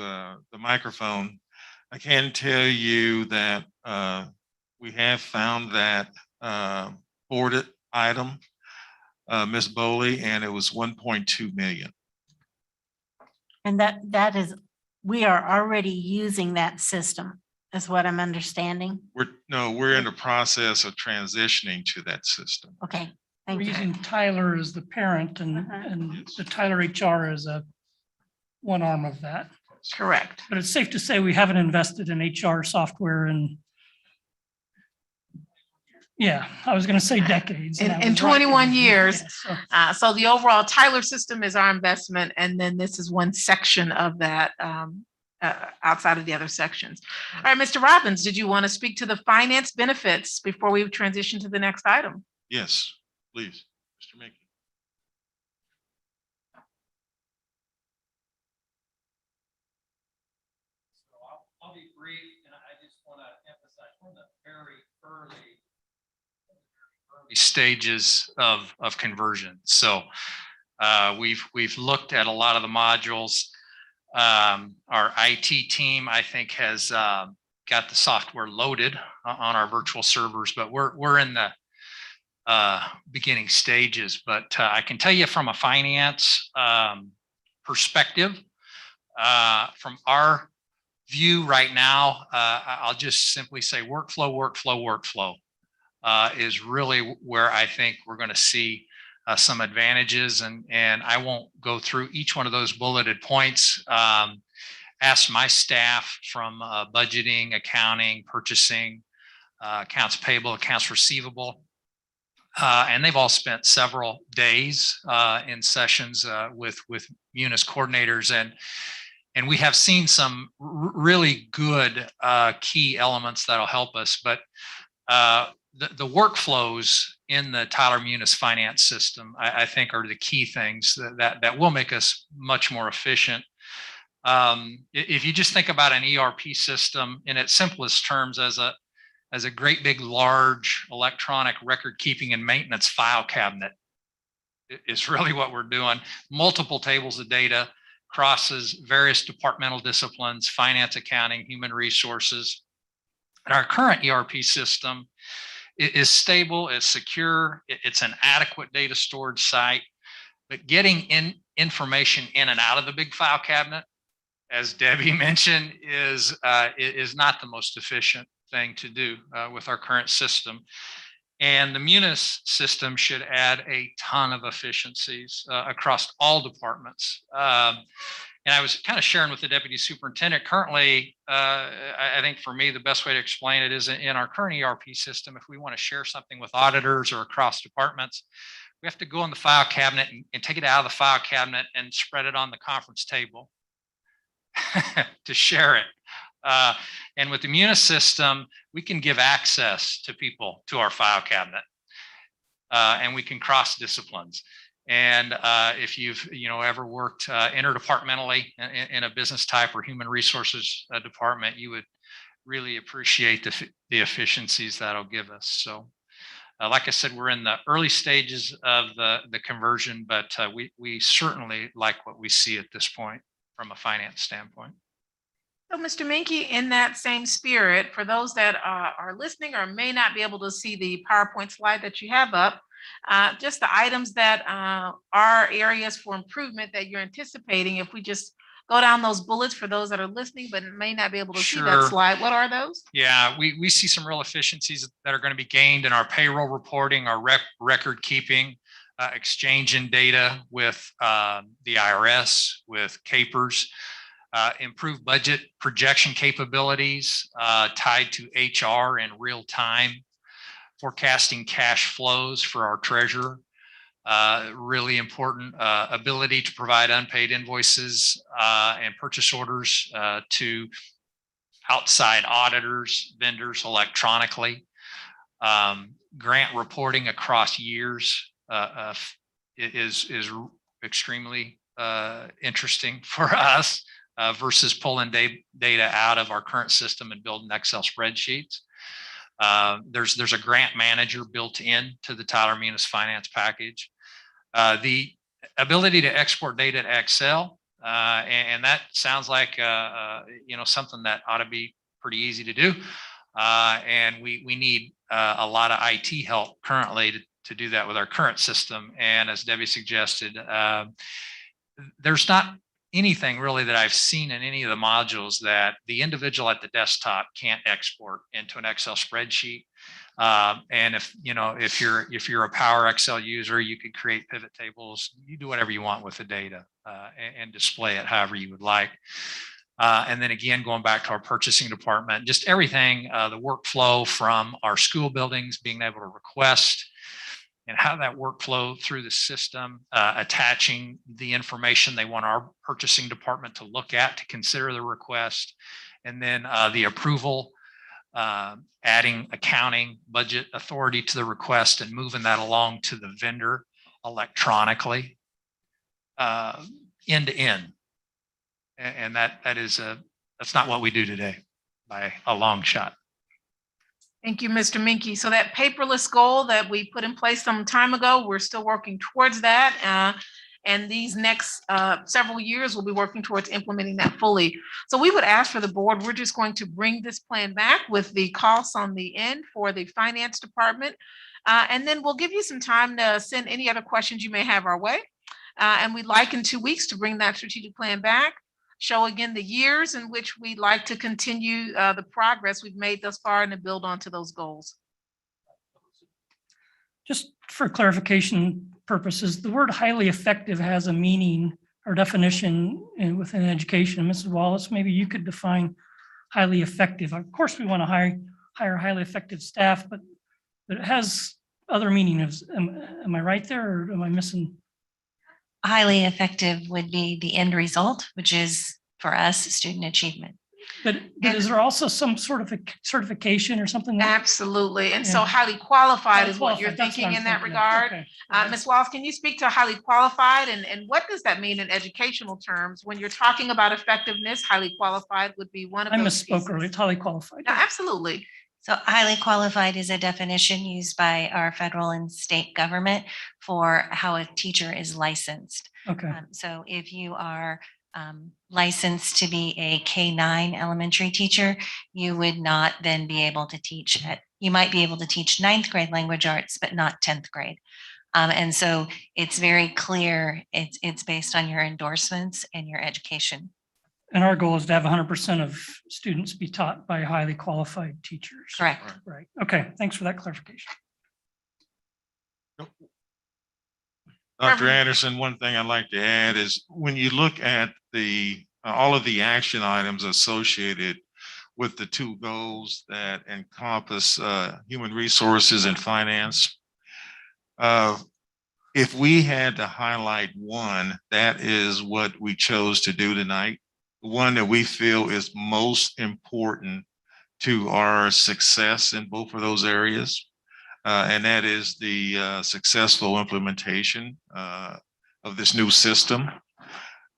the microphone, I can tell you that we have found that boarded item, Ms. Bowley, and it was 1.2 million. And that is, we are already using that system, is what I'm understanding. We're in the process of transitioning to that system. Okay. We're using Tyler as the parent and the Tyler HR is one arm of that. Correct. But it's safe to say we haven't invested in HR software in, I was going to say decades. In 21 years. So the overall Tyler system is our investment. And then this is one section of that outside of the other sections. All right, Mr. Robbins, did you want to speak to the finance benefits before we transition to the next item? Yes, please, Mr. Mickey. I'll be brief, and I just want to emphasize we're in the very early stages of conversion. So we've looked at a lot of the modules. Our IT team, I think, has got the software loaded on our virtual servers, but we're in the beginning stages, but I can tell you from a finance perspective, from our view right now, I'll just simply say workflow is really where I think we're going to see some advantages, and I won't go through each one of those bulleted points. Ask my staff from budgeting, accounting, purchasing, accounts payable, accounts receivable, and they've all spent several days in sessions with Munis coordinators, and we have seen some really good key elements that'll help us. But the workflows in the Tyler Munis finance system, I think, are the key things that will make us much more efficient. If you just think about an ERP system in its simplest terms as a great big large electronic record keeping and maintenance file cabinet, is really what we're doing. Multiple tables of data, crosses various departmental disciplines, finance, accounting, human resources. And our current ERP system is stable, it's secure, it's an adequate data storage site, but getting information in and out of the big file cabinet, as Debbie mentioned, is not the most efficient thing to do with our current system. And the Munis system should add a ton of efficiencies across all departments. And I was kind of sharing with the deputy superintendent currently, I think for me, the best way to explain it is in our current ERP system, if we want to share something with auditors or across departments, we have to go in the file cabinet and take it out of the file cabinet and spread it on the conference table to share it. And with the Munis system, we can give access to people to our file cabinet, and we can cross disciplines. And if you've ever worked interdepartmentally in a business type or human resources department, you would really appreciate the efficiencies that'll give us. So, like I said, we're in the early stages of the conversion, but we certainly like what we see at this point from a finance standpoint. So, Mr. Minke, in that same spirit, for those that are listening or may not be able to see the PowerPoint slide that you have up, just the items that are areas for improvement that you're anticipating, if we just go down those bullets for those that are listening but may not be able to see that slide, what are those? Yeah, we see some real efficiencies that are going to be gained in our payroll reporting, our record keeping, exchanging data with the IRS, with CAPERS. Improved budget projection capabilities tied to HR in real time, forecasting cash flows for our treasurer, really important ability to provide unpaid invoices and purchase orders to outside auditors, vendors electronically, grant reporting across years is extremely interesting for us. Versus pulling data out of our current system and building Excel spreadsheets. There's a grant manager built in to the Tyler Munis finance package. The ability to export data to Excel, and that sounds like something that ought to be pretty easy to do. And we need a lot of IT help currently to do that with our current system. And as Debbie suggested, there's not anything really that I've seen in any of the modules that the individual at the desktop can't export into an Excel spreadsheet. And if you're a Power Excel user, you could create pivot tables. You do whatever you want with the data and display it however you would like. And then again, going back to our purchasing department, just everything, the workflow from our school buildings, being able to request, and how that workflow through the system, attaching the information they want our purchasing department to look at to consider the request, and then the approval, adding accounting budget authority to the request and moving that along to the vendor electronically, end to end. And that's not what we do today by a long shot. Thank you, Mr. Minke. So that paperless goal that we put in place some time ago, we're still working towards that. And these next several years, we'll be working towards implementing that fully. So we would ask for the board, we're just going to bring this plan back with the costs on the end for the finance department. And then we'll give you some time to send any other questions you may have our way. And we'd like in 2 weeks to bring that strategic plan back, show again the years in which we'd like to continue the progress we've made thus far and to build onto those goals. Just for clarification purposes, the word highly effective has a meaning or definition within education. Mrs. Wallace, maybe you could define highly effective. Of course, we want to hire highly effective staff, but it has other meanings. Am I right there, or am I missing? Highly effective would be the end result, which is for us, student achievement. But is there also some sort of a certification or something? Absolutely. And so Yeah. highly qualified Highly is what you're qualified, that's what thinking I'm in that thinking of. regard. Okay. Ms. Wallace, can you speak to highly qualified and what does that mean in educational terms? When you're talking about effectiveness, highly qualified would be one of I those misspoke pieces. earlier. It's highly qualified. No, absolutely. So highly qualified is a definition used by our federal and state government for how a teacher is licensed. Okay. So if you are licensed to be a K-9 elementary teacher, you would not then be able to teach you might be able to teach 9th grade language arts, but not 10th grade. And so it's very clear, it's based on your endorsements and your education. And our goal is to have 100% of students be taught by highly qualified teachers. Correct. Right. Okay. Thanks for that clarification. Dr. Anderson, one thing I'd like to add is when you look at all of the action items associated with the two goals that encompass human resources and finance, if we had to highlight one, that is what we chose to do tonight. The one that we feel is most important to our success in both of those areas. And that is the successful implementation of this new system.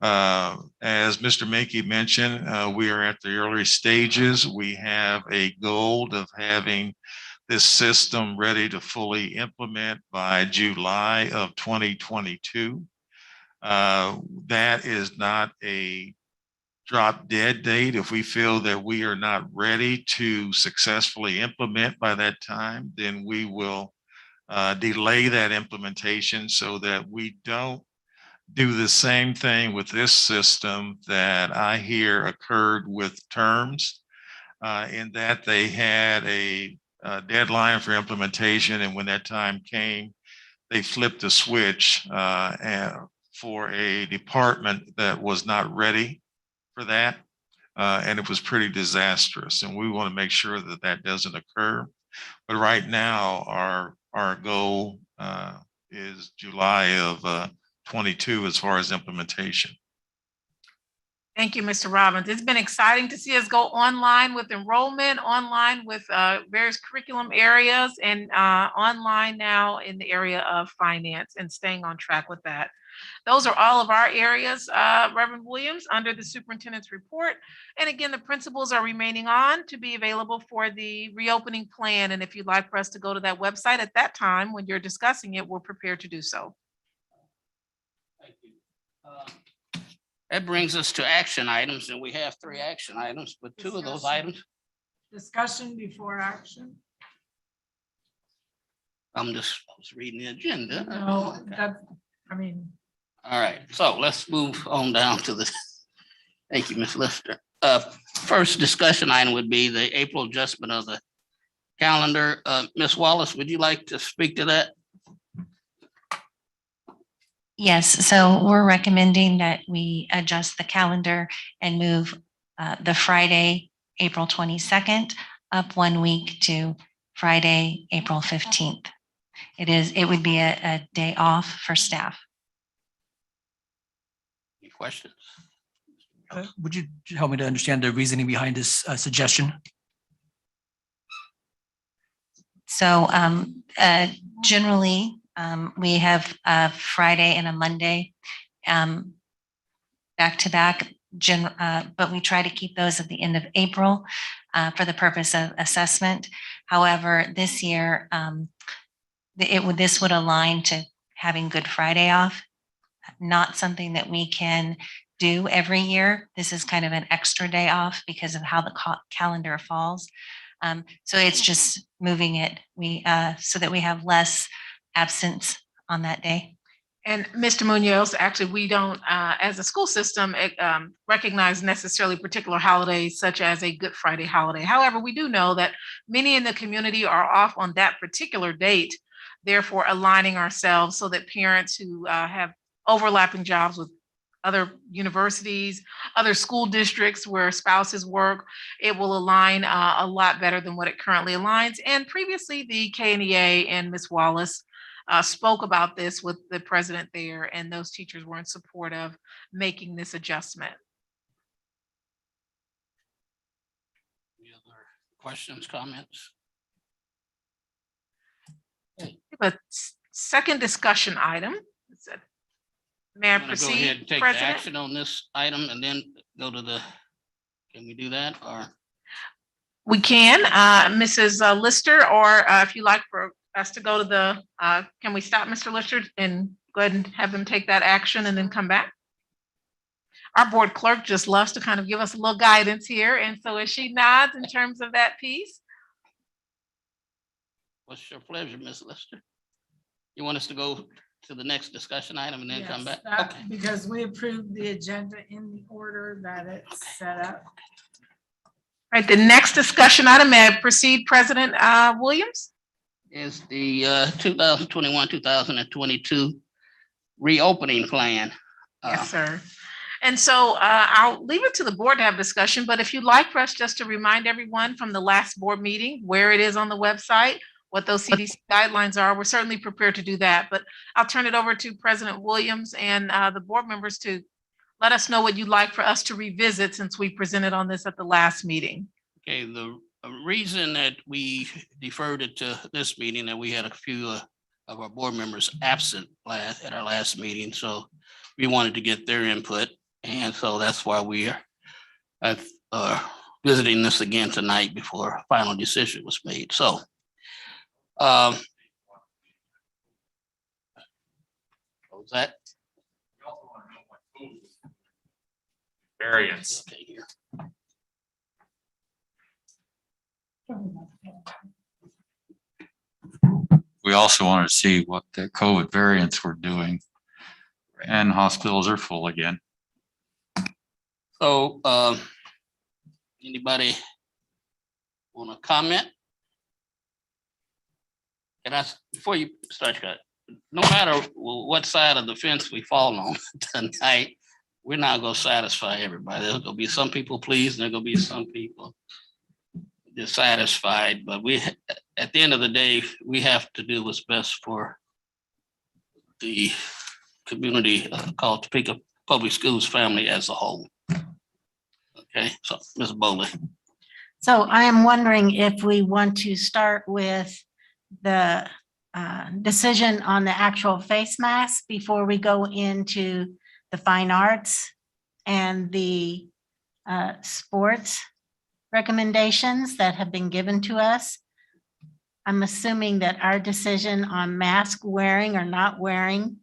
As Mr. Mackey mentioned, we are at the early stages. We have a goal of having this system ready to fully implement by July of 2022. That is not a drop dead date. If we feel that we are not ready to successfully implement by that time, then we will delay that implementation so that we don't do the same thing with this system that I hear occurred with terms, in that they had a deadline for implementation, and when that time came, they flipped a switch for a department that was not ready for that, and it was pretty disastrous, and we want to make sure that that doesn't occur. But right now, our goal is July of 22 as far as implementation. Thank you, Mr. Robbins. It's been exciting to see us go online with enrollment, online with various curriculum areas, and online now in the area of finance and staying on track with that. Those are all of our areas, Reverend Williams, under the superintendent's report. And again, the principals are remaining on to be available for the reopening plan. And if you'd like for us to go to that website at that time, when you're discussing it, we're prepared to do so. Thank you. That brings us to action items, and we have 3 action items, but 2 of those items. Discussion before action. I'm just reading the agenda. No, that, I mean. All right, so let's move on down to the, thank you, Ms. Lister. First discussion item would be the April adjustment of the calendar. Ms. Wallace, would you like to speak to that? Yes, so we're recommending that we adjust the calendar and move the Friday, April 22nd up 1 week to Friday, April 15th. It would be a day off for staff. Any questions? Would you help me to understand the reasoning behind this suggestion? So generally, we have a Friday and a Monday back to back, but we try to keep those at the end of April for the purpose of assessment. However, this year, this would align to having Good Friday off not something that we can do every year. This is kind of an extra day off because of how the calendar falls. So it's just moving it so that we have less absence on that day. And Mr. Munoz, actually, we don't, as a school system, recognize necessarily particular holidays such as a Good Friday holiday. However, we do know that many in the community are off on that particular date, therefore aligning ourselves so that parents who have overlapping jobs with other universities, other school districts where spouses work, it will align a lot better than what it currently aligns. And previously, the KNEA and Ms. Wallace spoke about this with the president there, and those teachers were in support of making this adjustment. Any other questions, comments? But second discussion item. May I Go proceed, ahead and take the President? action on this item and then go to the, can we do that or? We can, Mrs. Lister, or if you like for us to go to the, can we stop Mr. Lister and go ahead and have him take that action and then come back? Our board clerk just loves to kind of give us a little guidance here. And so as she nods in terms of that piece. What's your pleasure, Ms. Lister? You want us to go to the next discussion item and then come back? Yes, because we approved the agenda in the order that it's set up. All right, the next discussion item, may I proceed, President Williams? Is the 2021-2022 reopening plan. Yes, sir. And so I'll leave it to the board to have discussion, but if you'd like for us just to remind everyone from the last board meeting, where it is on the website, what those CDC guidelines are, we're certainly prepared to do that. But I'll turn it over to President Williams and the board members to let us know what you'd like for us to revisit since we presented on this at the last meeting. Okay, the reason that we deferred it to this meeting, that we had a few of our board members absent at our last meeting, so we wanted to get their input. And so that's why we are visiting this again tonight before a final decision was made. So what was that? Variants. Okay, here. We also wanted to see what the COVID variants were doing, and hospitals are full again. So anybody want to comment? And before you start, Scott, no matter what side of the fence we fall on tonight, we're not going to satisfy everybody. There's going to be some people pleased and there's going to be some people dissatisfied. But we, at the end of the day, we have to do what's best for the community called Topeka Public Schools family as a whole. Okay, so Ms. Bowley. So I am wondering if we want to start with the decision on the actual face mask before we go into the fine arts and the sports recommendations that have been given to us. I'm assuming that our decision on mask wearing or not wearing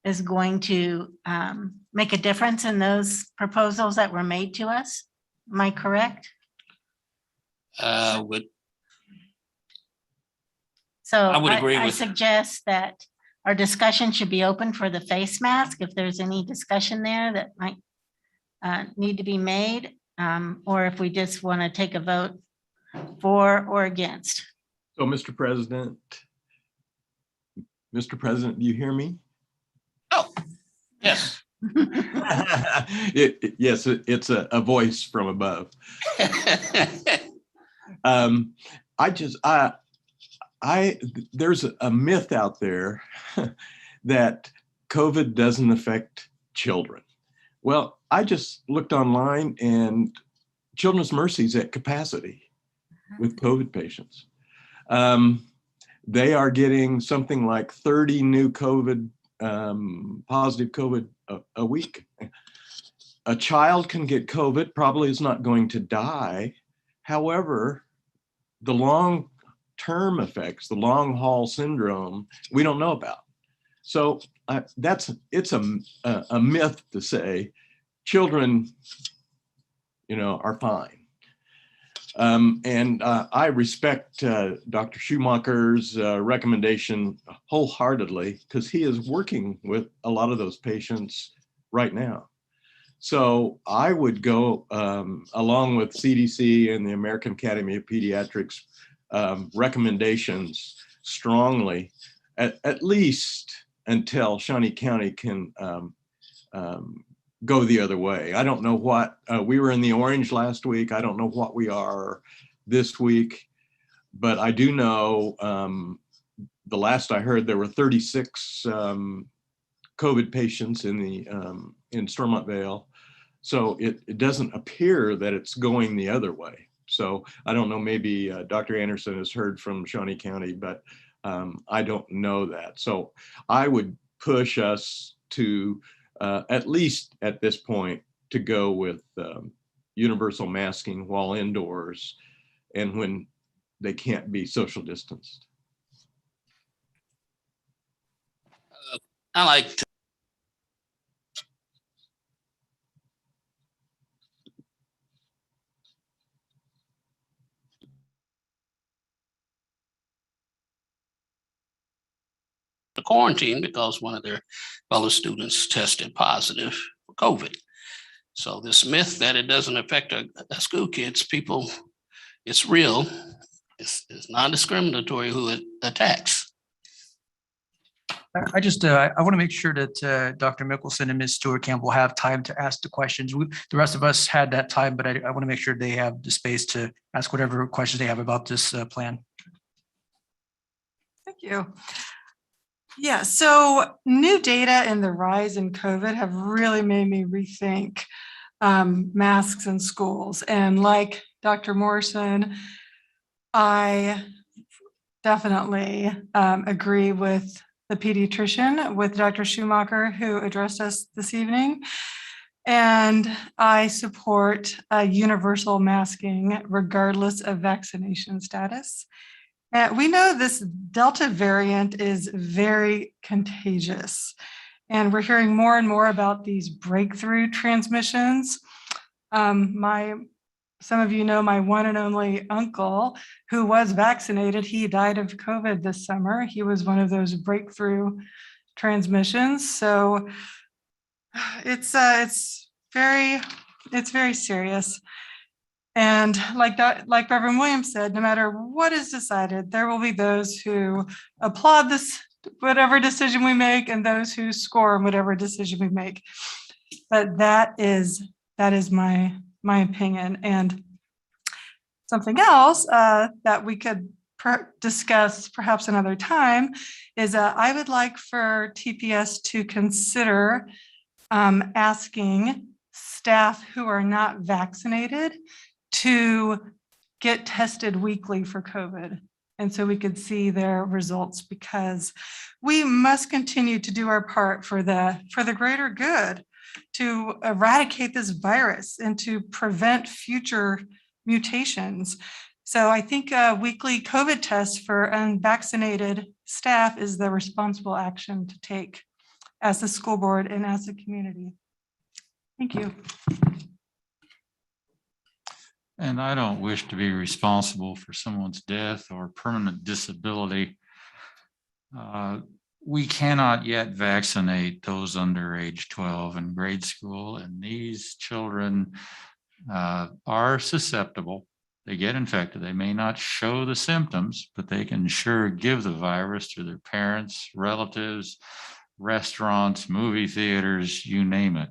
is going to make a difference in those proposals that were made to us. Am I correct? I would agree I with. suggest that our discussion should be open for the face mask. If there's any discussion there that might need to be made, or if we just want to take a vote for or against. So, Mr. President, do you hear me? Oh, yes. Yes, it's a voice from above. There's a myth out there that COVID doesn't affect children. Well, I just looked online and Children's Mercy's at capacity with COVID patients. They are getting something like 30 new COVID, positive COVID a week. A child can get COVID, probably is not going to die. However, the long-term effects, the long haul syndrome, we don't know about. So it's a myth to say children, are fine. I respect Dr. Schumacher's recommendation wholeheartedly because he is working with a lot of those patients right now. So I would go along with CDC and the American Academy of Pediatrics recommendations strongly, at least until Shawnee County can go the other way. I don't know what, we were in the orange last week. I don't know what we are this week, but I do know the last I heard there were 36 COVID patients in Stormont Vale. So it doesn't appear that it's going the other way. So I don't know, maybe Dr. Anderson has heard from Shawnee County, but I don't know that. So I would push us to, at least at this point, to go with universal masking while indoors and when they can't be social distanced. I like to quarantine because one of their fellow students tested positive for COVID. So this myth that it doesn't affect our school kids, people, it's real. It's non-discriminatory who it attacks. I want to make sure that Dr. Mickelson and Ms. Stewart Campbell have time to ask the questions. The rest of us had that time, but I want to make sure they have the space to ask whatever questions they have about this plan. Thank you. Yeah, so new data and the rise in COVID have really made me rethink masks in schools. And like Dr. Morrison, I definitely agree with the pediatrician, with Dr. Schumacher, who addressed us this evening. And I support universal masking regardless of vaccination status. We know this Delta variant is very contagious, and we're hearing more and more about these breakthrough transmissions. Some of you know my one and only uncle who was vaccinated. He died of COVID this summer. He was one of those breakthrough transmissions. So it's very serious. And like Reverend Williams said, no matter what is decided, there will be those who applaud this, whatever decision we make, and those who score on whatever decision we make. But that is my opinion. And something else that we could discuss perhaps another time is I would like for TPS to consider asking staff who are not vaccinated to get tested weekly for COVID. And so we could see their results, because we must continue to do our part for the greater good, to eradicate this virus and to prevent future mutations. So I think a weekly COVID test for unvaccinated staff is the responsible action to take as the school board and as a community. Thank you. And I don't wish to be responsible for someone's death or permanent disability. We cannot yet vaccinate those under age 12 in grade school, and these children are susceptible. They get infected. They may not show the symptoms, but they can sure give the virus to their parents, relatives, restaurants, movie theaters, you name it.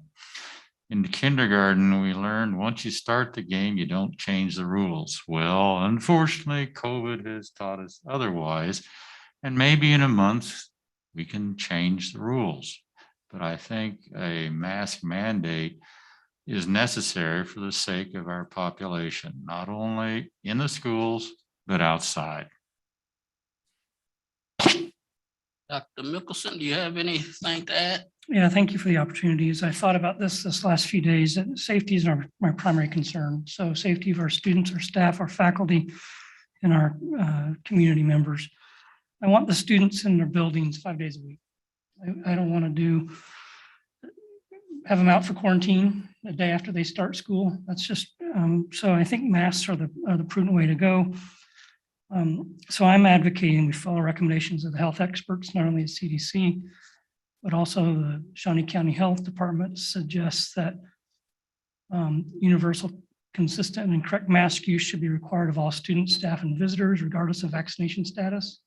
In kindergarten, we learned once you start the game, you don't change the rules. Well, unfortunately, COVID has taught us otherwise. And maybe in a month, we can change the rules. But I think a mask mandate is necessary for the sake of our population, not only in the schools, but outside. Dr. Mickelson, do you have anything to add? Yeah, thank you for the opportunities. I thought about this last few days, that safety is my primary concern. So safety of our students, our staff, our faculty, and our community members. I want the students in their buildings 5 days a week. I don't want to have them out for quarantine the day after they start school. That's just, so I think masks are the prudent way to go. So I'm advocating we follow recommendations of the health experts, not only the CDC, but also the Shawnee County Health Department suggests that universal, consistent, and correct mask use should be required of all students, staff, and visitors, regardless of vaccination status.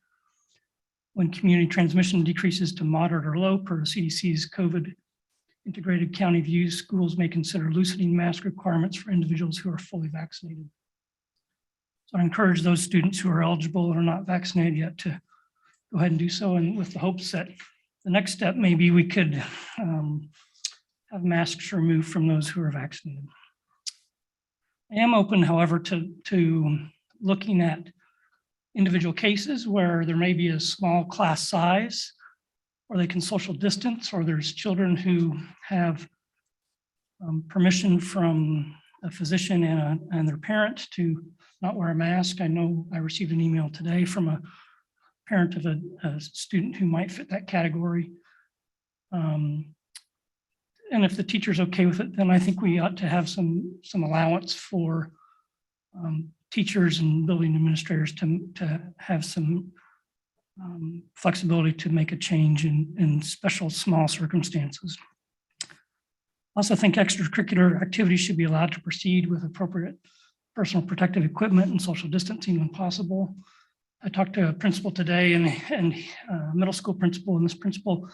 When community transmission decreases to moderate or low per the CDC's COVID integrated county views, schools may consider loosening mask requirements for individuals who are fully vaccinated. So I encourage those students who are eligible and are not vaccinated yet to go ahead and do so, and with the hopes that the next step, maybe we could have masks removed from those who are vaccinated. I am open, however, to looking at individual cases where there may be a small class size, or they can social distance, or there's children who have permission from a physician and their parent to not wear a mask. I know I received an email today from a parent of a student who might fit that category. And if the teacher's okay with it, then I think we ought to have some allowance for teachers and building administrators to have some flexibility to make a change in special small circumstances. I also think extracurricular activities should be allowed to proceed with appropriate personal protective equipment and social distancing when possible. I talked to a principal today and middle school principal, and this principal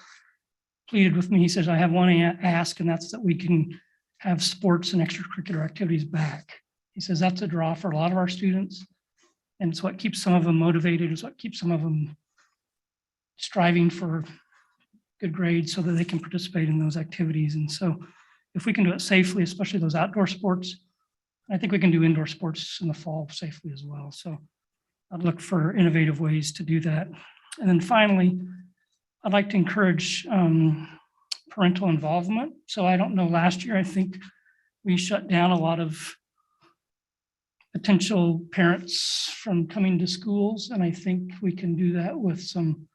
pleaded with me. He says, I have one ask, and that's that we can have sports and extracurricular activities back. He says that's a draw for a lot of our students, and it's what keeps some of them motivated. It's what keeps some of them striving for good grades so that they can participate in those activities. And so if we can do it safely, especially those outdoor sports, I think we can do indoor sports in the fall safely as well. So I'd look for innovative ways to do that. And then finally, I'd like to encourage parental involvement. So I don't know, last year, I think we shut down a lot of potential parents from coming to schools. And I think we can do that with some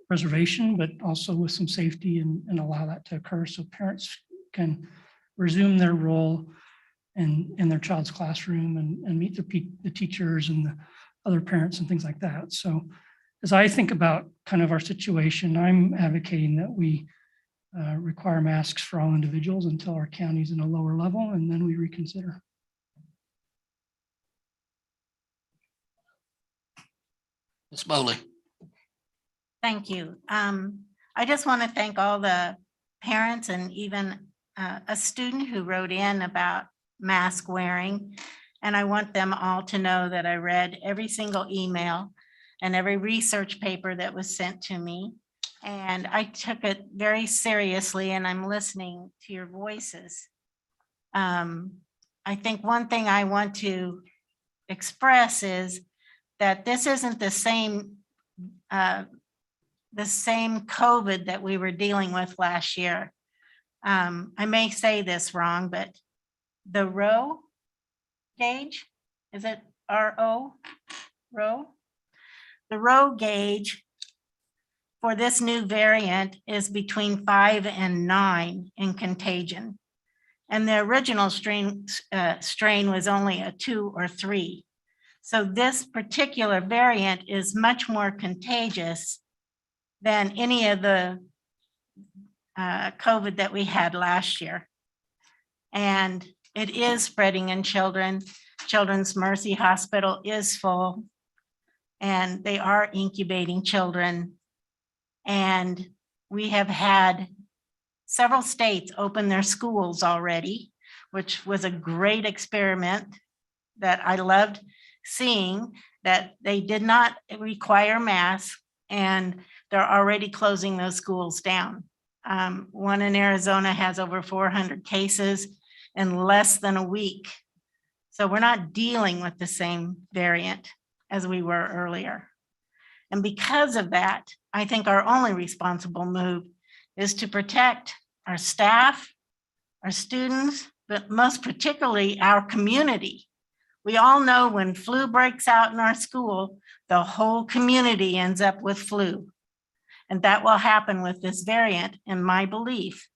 reservation, but also with some safety and allow that to occur so parents can resume their role in their child's classroom and meet the teachers and the other parents and things like that. So as I think about kind of our situation, I'm advocating that we require masks for all individuals until our county's in a lower level, and then we reconsider. Ms. Bowley. Thank you. I just want to thank all the parents and even a student who wrote in about mask wearing. And I want them all to know that I read every single email and every research paper that was sent to me. And I took it very seriously, and I'm listening to your voices. I think one thing I want to express is that this isn't the same COVID that we were dealing with last year. I may say this wrong, but the row gauge, is it RO? Row? The row gauge for this new variant is between 5 and 9 in contagion. And the original strain was only a 2 or 3. So this particular variant is much more contagious than any of the COVID that we had last year. And it is spreading in children. Children's Mercy Hospital is full, and they are incubating children. And we have had several states open their schools already, which was a great experiment that I loved seeing, that they did not require masks, and they're already closing those schools down. One in Arizona has over 400 cases in less than a week. So we're not dealing with the same variant as we were earlier. And because of that, I think our only responsible move is to protect our staff, our students, but most particularly our community. We all know when flu breaks out in our school, the whole community ends up with flu. And that will happen with this variant, in my belief.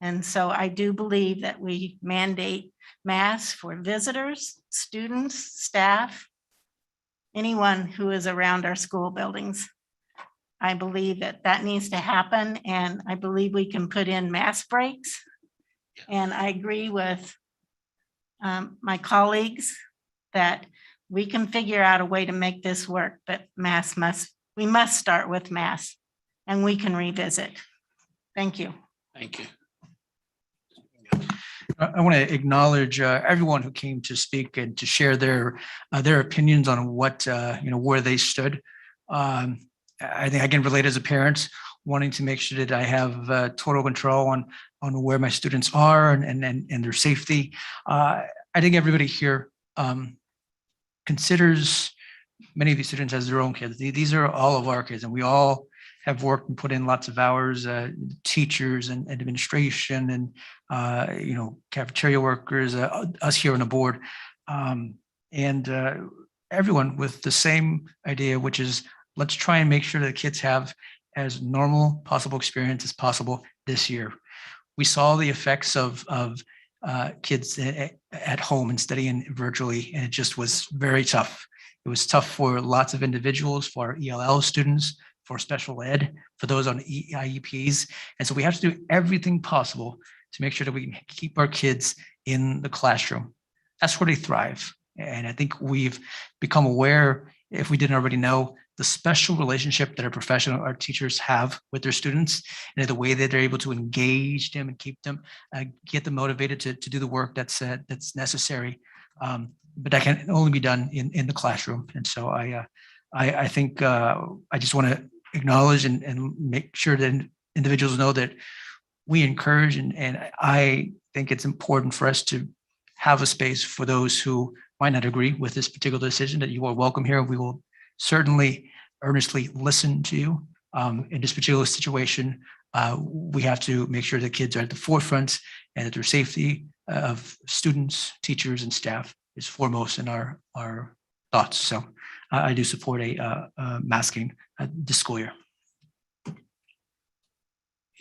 And so I do believe that we mandate masks for visitors, students, staff, anyone who is around our school buildings. I believe that that needs to happen, and I believe we can put in mask breaks. And I agree with my colleagues that we can figure out a way to make this work, but we must start with masks, and we can revisit. Thank you. Thank you. I want to acknowledge everyone who came to speak and to share their opinions on what, where they stood. I think I can relate as a parent, wanting to make sure that I have total control on where my students are and their safety. I think everybody here considers many of these students as their own kids. These are all of our kids, and we all have worked and put in lots of hours, teachers and administration and, cafeteria workers, us here on the board, and everyone with the same idea, which is let's try and make sure that kids have as normal possible experience as possible this year. We saw the effects of kids at home and studying virtually, and it just was very tough. It was tough for lots of individuals, for our ELL students, for special ed, for those on IEPs. And so we have to do everything possible to make sure that we can keep our kids in the classroom. That's where they thrive. And I think we've become aware, if we didn't already know, the special relationship that our teachers have with their students, and the way that they're able to engage them and keep them, get them motivated to do the work that's necessary. But that can only be done in the classroom. And so I think I just want to acknowledge and make sure that individuals know that we encourage, and I think it's important for us to have a space for those who might not agree with this particular decision, that you are welcome here. We will certainly earnestly listen to you. In this particular situation, we have to make sure that kids are at the forefront and that their safety of students, teachers, and staff is foremost in our thoughts. So I do support a masking this school year.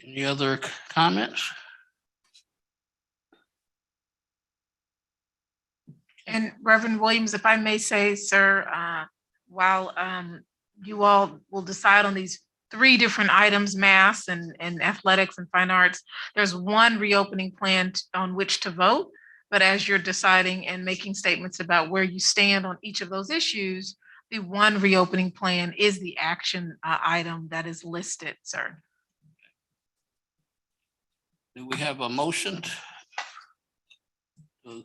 Any other comments? And Reverend Williams, if I may say, sir, while you all will decide on these 3 different items, math and athletics and fine arts, there's one reopening plan on which to vote. But as you're deciding and making statements about where you stand on each of those issues, the one reopening plan is the action item that is listed, sir. Do we have a motion? On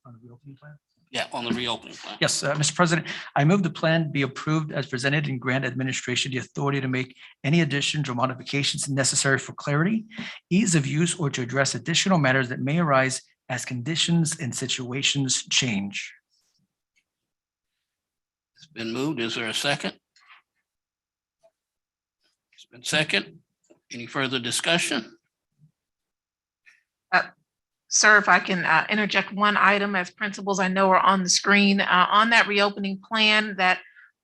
the reopening plan? Yeah, on the reopening plan. Yes, Mr. President, I move the plan be approved as presented and grant administration the authority to make any additions or modifications necessary for clarity, ease of use, or to address additional matters that may arise as conditions and situations change. It's been moved. Is there a second? It's been second. Any further discussion? Sir, if I can interject one item, as principals I know are on the screen, on that reopening plan, that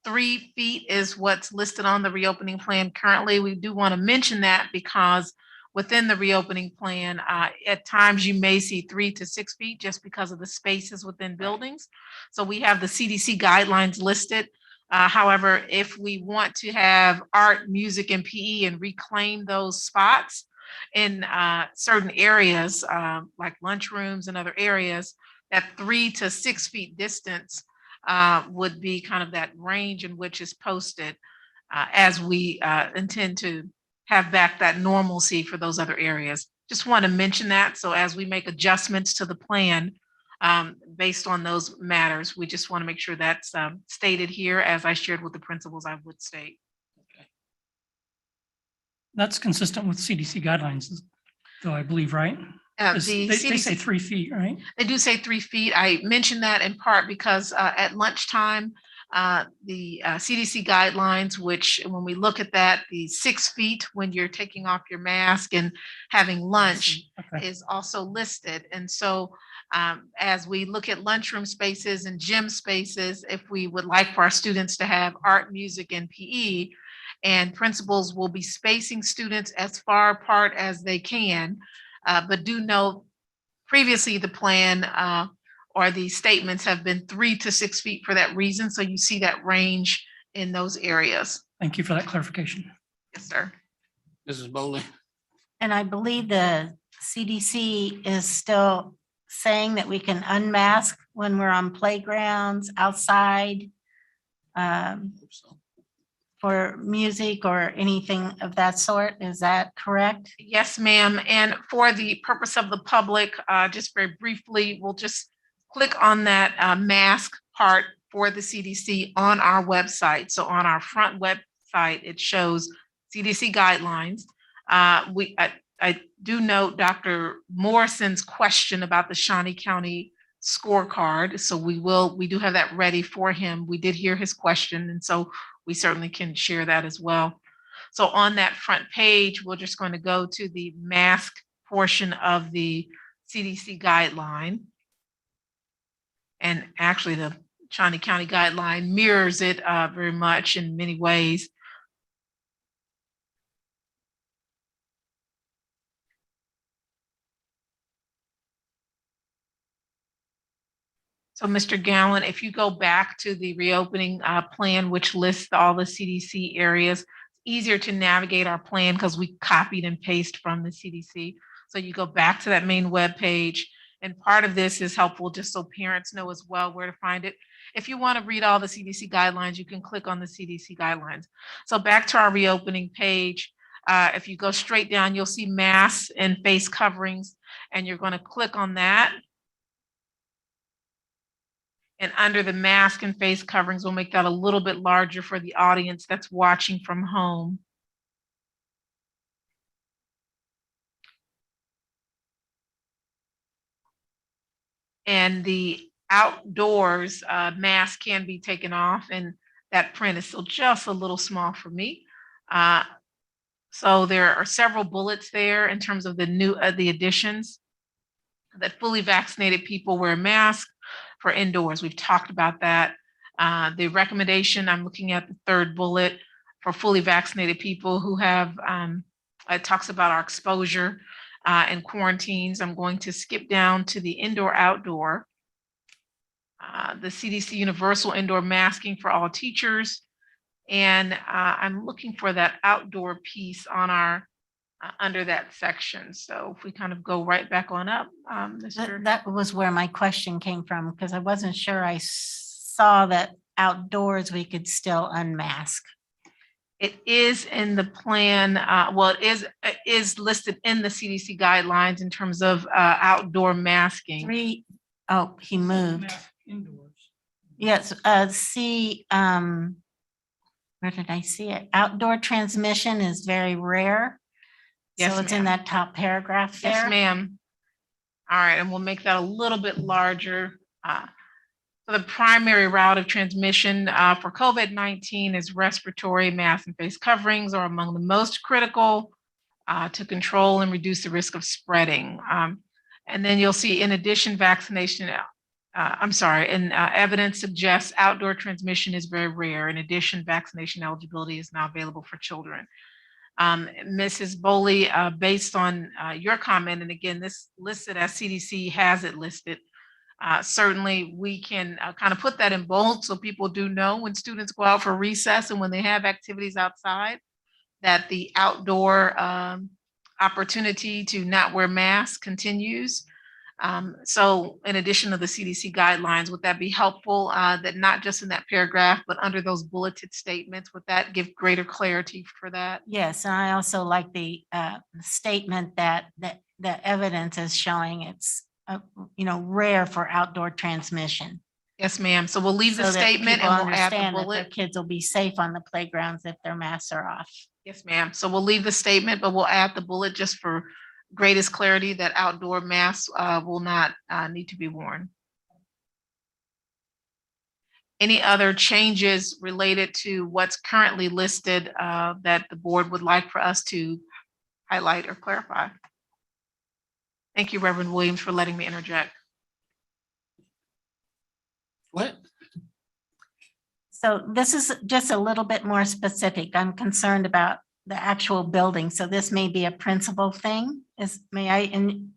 3 feet is what's listed on the reopening plan currently. We do want to mention that because within the reopening plan, at times you may see 3 to 6 feet just because of the spaces within buildings. So we have the CDC guidelines listed. However, if we want to have art, music, and PE and reclaim those spots in certain areas, like lunchrooms and other areas, that 3 to 6 feet distance would be kind of that range in which is posted as we intend to have back that normalcy for those other areas. Just want to mention that. So as we make adjustments to the plan based on those matters, we just want to make sure that's stated here, as I shared with the principals I would state. That's consistent with CDC guidelines, though, I believe, right? They say 3 feet, right? They do say 3 feet. I mentioned that in part because at lunchtime, the CDC guidelines, which when we look at that, the 6 feet when you're taking off your mask and having lunch is also listed. And so as we look at lunchroom spaces and gym spaces, if we would like for our students to have art, music, and PE, and principals will be spacing students as far apart as they can. But do note, previously the plan or the statements have been 3 to 6 feet for that reason. So you see that range in those areas. Thank you for that clarification. Yes, sir. Mrs. Bowley. And I believe the CDC is still saying that we can unmask when we're on playgrounds, outside, for music or anything of that sort. Is that correct? Yes, ma'am. And for the purpose of the public, just very briefly, we'll just click on that mask part for the CDC on our website. So on our front website, it shows CDC guidelines. I do note Dr. Morrison's question about the Shawnee County scorecard. So we do have that ready for him. We did hear his question, and so we certainly can share that as well. So on that front page, we're just going to go to the mask portion of the CDC guideline. And actually the Shawnee County guideline mirrors it very much in many ways. So Mr. Gowan, if you go back to the reopening plan, which lists all the CDC areas, it's easier to navigate our plan because we copied and pasted from the CDC. So you go back to that main web page, and part of this is helpful just so parents know as well where to find it. If you want to read all the CDC guidelines, you can click on the CDC guidelines. So back to our reopening page, if you go straight down, you'll see masks and face coverings, and you're going to click on that. And under the mask and face coverings, we'll make that a little bit larger for the audience that's watching from home. And the outdoors mask can be taken off, and that print is still just a little small for me. So there are several bullets there in terms of the additions. That fully vaccinated people wear masks for indoors. We've talked about that. The recommendation, I'm looking at the third bullet for fully vaccinated people who have, it talks about our exposure and quarantines. I'm going to skip down to the indoor-outdoor. The CDC universal indoor masking for all teachers. And I'm looking for that outdoor piece on our under that section. So if we kind of go right back on up, Mr. That was where my question came from, because I wasn't sure I saw that outdoors we could still unmask. It is in the plan. Well, it is listed in the CDC guidelines in terms of outdoor masking. Oh, he moved. Indoors. Yes, where did I see it? Outdoor transmission is very rare. Yes, So it's in ma'am. that top paragraph there. Yes, ma'am. All right, and we'll make that a little bit larger. So the primary route of transmission for COVID-19 is respiratory. Mask and face coverings are among the most critical to control and reduce the risk of spreading. And then you'll see, in addition, vaccination, evidence suggests outdoor transmission is very rare. In addition, vaccination eligibility is now available for children. Mrs. Bowley, based on your comment, and again, this listed as CDC has it listed, certainly we can kind of put that in bold so people do know when students go out for recess and when they have activities outside, that the outdoor opportunity to not wear masks continues. So in addition to the CDC guidelines, would that be helpful that not just in that paragraph, but under those bulleted statements, would that give greater clarity for that? Yes, and I also like the statement that the evidence is showing it's rare for outdoor transmission. Yes, ma'am. So we'll leave the So that statement people and we'll add the understand that their bullet. kids will be safe on the playgrounds if their masks are off. Yes, ma'am. So we'll leave the statement, but we'll add the bullet just for greatest clarity that outdoor masks will not need to be worn. Any other changes related to what's currently listed that the board would like for us to highlight or clarify? Thank you, Reverend Williams, for letting me interject. What? So this is just a little bit more specific. I'm concerned about the actual building. So this may be a principal thing. May I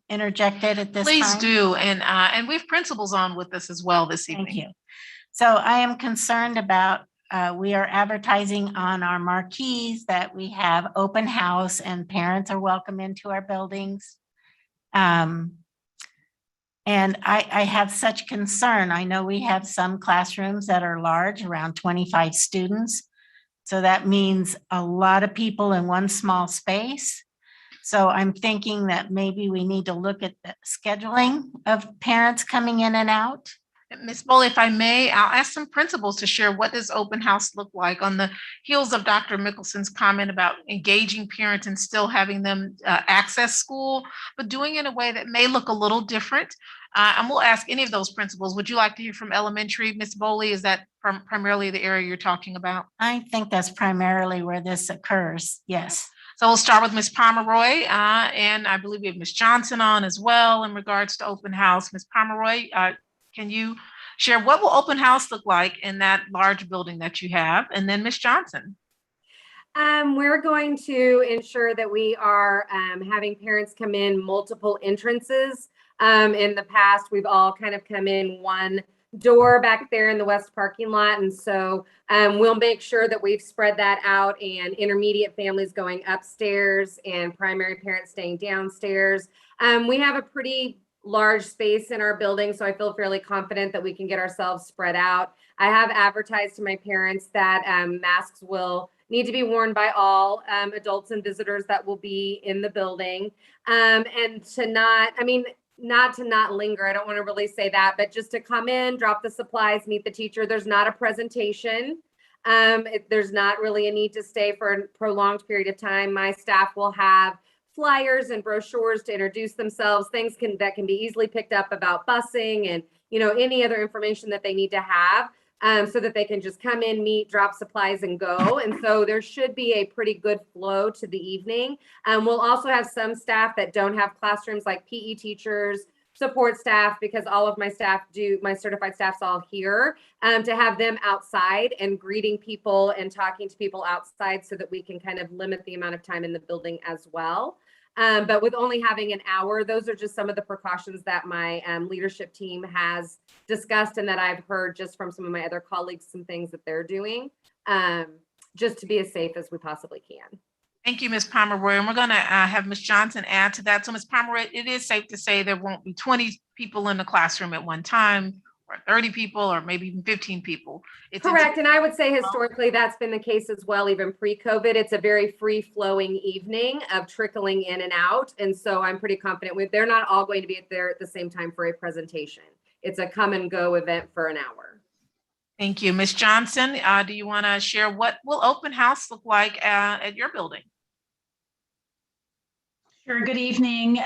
interject it at this time? Please do. And we have principals on with us as well this evening. Thank you. So I am concerned about, we are advertising on our marquees that we have open house and parents are welcome into our buildings. And I have such concern. I know we have some classrooms that are large, around 25 students. So that means a lot of people in one small space. So I'm thinking that maybe we need to look at the scheduling of parents coming in and out. Ms. Bowley, if I may, I'll ask some principals to share what does open house look like on the heels of Dr. Mickelson's comment about engaging parents and still having them access school, but doing it in a way that may look a little different. And we'll ask any of those principals. Would you like to hear from elementary? Ms. Bowley, is that primarily the area you're talking about? I think that's primarily where this occurs. Yes. So we'll start with Ms. Pomeroy, and I believe we have Ms. Johnson on as well in regards to open house. Ms. Pomeroy, can you share what will open house look like in that large building that you have? And then Ms. Johnson. We're going to ensure that we are having parents come in multiple entrances. In the past, we've all kind of come in one door back there in the west parking lot. And so we'll make sure that we've spread that out and intermediate families going upstairs and primary parents staying downstairs. We have a pretty large space in our building, so I feel fairly confident that we can get ourselves spread out. I have advertised to my parents that masks will need to be worn by all adults and visitors that will be in the building. And to not linger, I don't want to really say that, but just to come in, drop the supplies, meet the teacher. There's not a presentation. There's not really a need to stay for a prolonged period of time. My staff will have flyers and brochures to introduce themselves, things that can be easily picked up about busing and any other information that they need to have, so that they can just come in, meet, drop supplies and go. And so there should be a pretty good flow to the evening. We'll also have some staff that don't have classrooms, like PE teachers, support staff, because all of my certified staff's all here, to have them outside and greeting people and talking to people outside so that we can kind of limit the amount of time in the building as well. But with only having an hour, those are just some of the precautions that my leadership team has discussed and that I've heard just from some of my other colleagues, some things that they're doing, just to be as safe as we possibly can. Thank you, Ms. Pomeroy. And we're going to have Ms. Johnson add to that. So Ms. Pomeroy, it is safe to say there won't be 20 people in the classroom at one time, or 30 people, or maybe even 15 people. Correct. And I would say historically that's been the case as well, even pre-COVID. It's a very free-flowing evening of trickling in and out. And so I'm pretty confident they're not all going to be there at the same time for a presentation. It's a come and go event for an hour. Thank you. Ms. Johnson, do you want to share what will open house look like at your building? Sure. Good evening.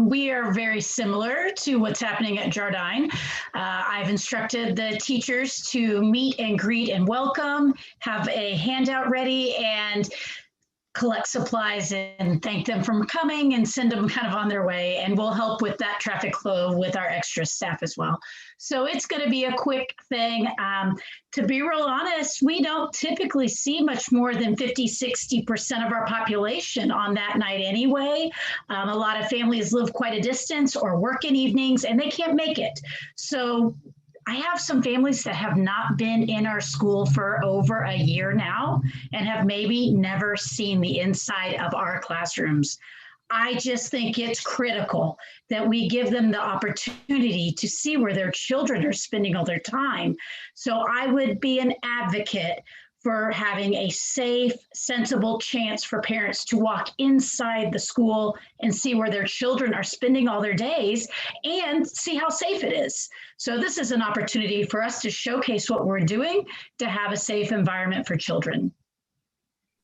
We are very similar to what's happening at Jardine. I've instructed the teachers to meet and greet and welcome, have a handout ready, and collect supplies and thank them for coming and send them kind of on their way. And we'll help with that traffic flow with our extra staff as well. So it's going to be a quick thing. To be real honest, we don't typically see much more than 50–60% of our population on that night anyway. A lot of families live quite a distance or work in evenings and they can't make it. So I have some families that have not been in our school for over a year now and have maybe never seen the inside of our classrooms. I just think it's critical that we give them the opportunity to see where their children are spending all their time. So I would be an advocate for having a safe, sensible chance for parents to walk inside the school and see where their children are spending all their days and see how safe it is. So this is an opportunity for us to showcase what we're doing to have a safe environment for children.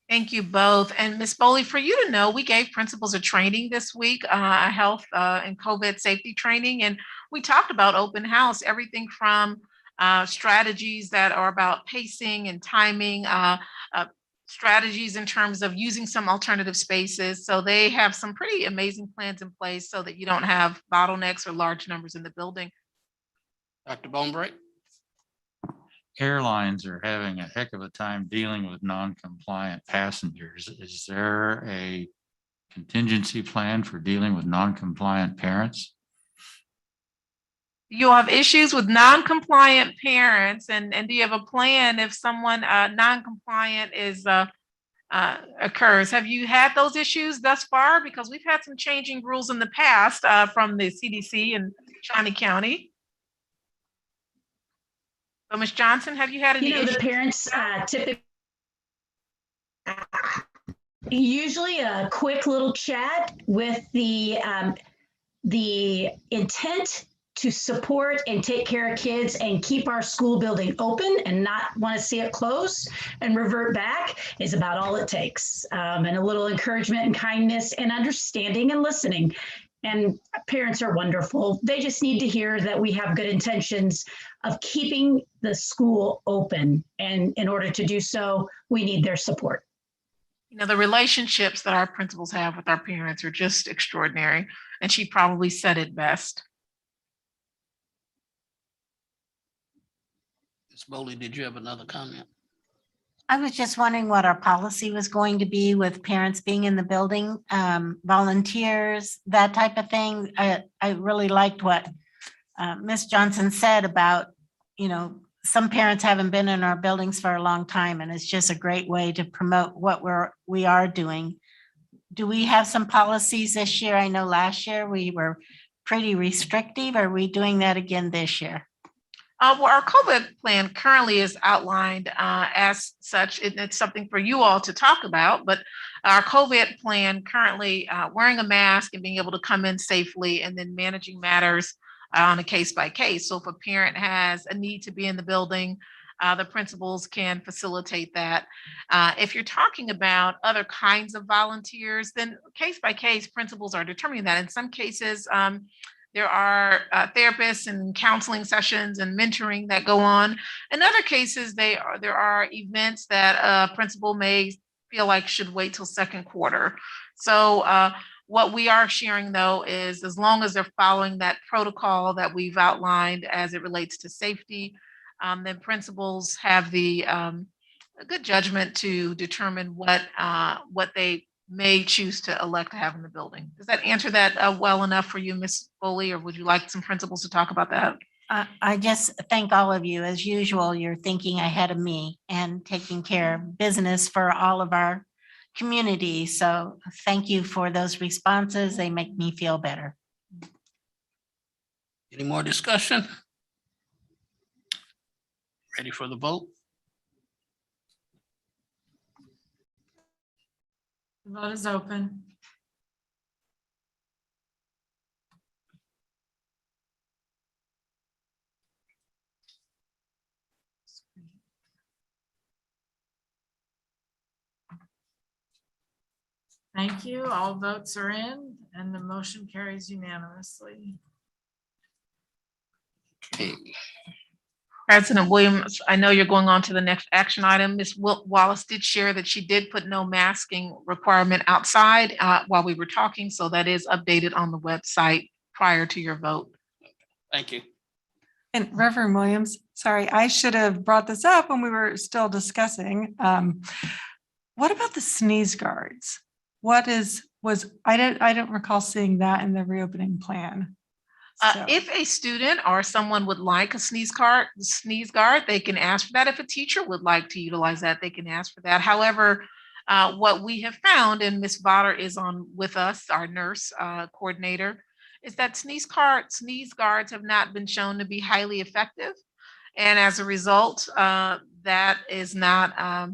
Thank you both. And Ms. Bowley, for you to know, we gave principals a training this week, a health and COVID safety training, and we talked about open house, everything from strategies that are about pacing and timing, strategies in terms of using some alternative spaces. So they have some pretty amazing plans in place so that you don't have bottlenecks or large numbers in the building. Dr. Bonebright. airlines are having a heck of a time dealing with non-compliant passengers. Is there a contingency plan for dealing with non-compliant parents? You have issues with non-compliant parents, and do you have a plan if someone non-compliant is occurs? Have you had those issues thus far? Because we've had some changing rules in the past from the CDC in Shawnee County. So, Ms. Johnson, have you had any issues? The parents typically usually a quick little chat with the intent to support and take care of kids and keep our school building open and not want to see it closed and revert back is about all it takes. And a little encouragement and kindness and understanding and listening. And parents are wonderful. They just need to hear that we have good intentions of keeping the school open. And in order to do so, we need their support. The relationships that our principals have with our parents are just extraordinary. And she probably said it best. Ms. Bowley, did you have another comment? I was just wondering what our policy was going to be with parents being in the building, volunteers, that type of thing. I really liked what Ms. Johnson said about, some parents haven't been in our buildings for a long time, and it's just a great way to promote what we are doing. Do we have some policies this year? I know last year we were pretty restrictive. Are we doing that again this year? Well, our COVID plan currently is outlined as such. It's something for you all to talk about, but our COVID plan currently wearing a mask and being able to come in safely, and then managing matters on a case by case. So if a parent has a need to be in the building, the principals can facilitate that. If you're talking about other kinds of volunteers, then case by case, principals are determining that. In some cases, there are therapists and counseling sessions and mentoring that go on. In other cases, there are events that a principal may feel like should wait till second quarter. So what we are sharing, though, is as long as they're following that protocol that we've outlined as it relates to safety, then principals have the good judgment to determine what they may choose to elect to have in the building. Does that answer that well enough for you, Ms. Foley, or would you like some principals to talk about that? I just thank all of you. As usual, you're thinking ahead of me and taking care of business for all of our community. So thank you for those responses. They make me feel better. Any more discussion? Ready for the vote? The vote is open. Thank you. All votes are in and the motion carries unanimously. Okay. President Williams, I know you're going on to the next action item. Ms. Wallace did share that she did put no masking requirement outside while we were talking, so that is updated on the website prior to your vote. Thank you. And Reverend Williams, sorry, I should have brought this up when we were still discussing. What about the sneeze guards? I don't recall seeing that in the reopening plan. If a student or someone would like a sneeze guard, they can ask for that. If a teacher would like to utilize that, they can ask for that. However, what we have found, and Ms. Votter is on with us, our nurse coordinator, is that sneeze guards have not been shown to be highly effective. And as a result, that is not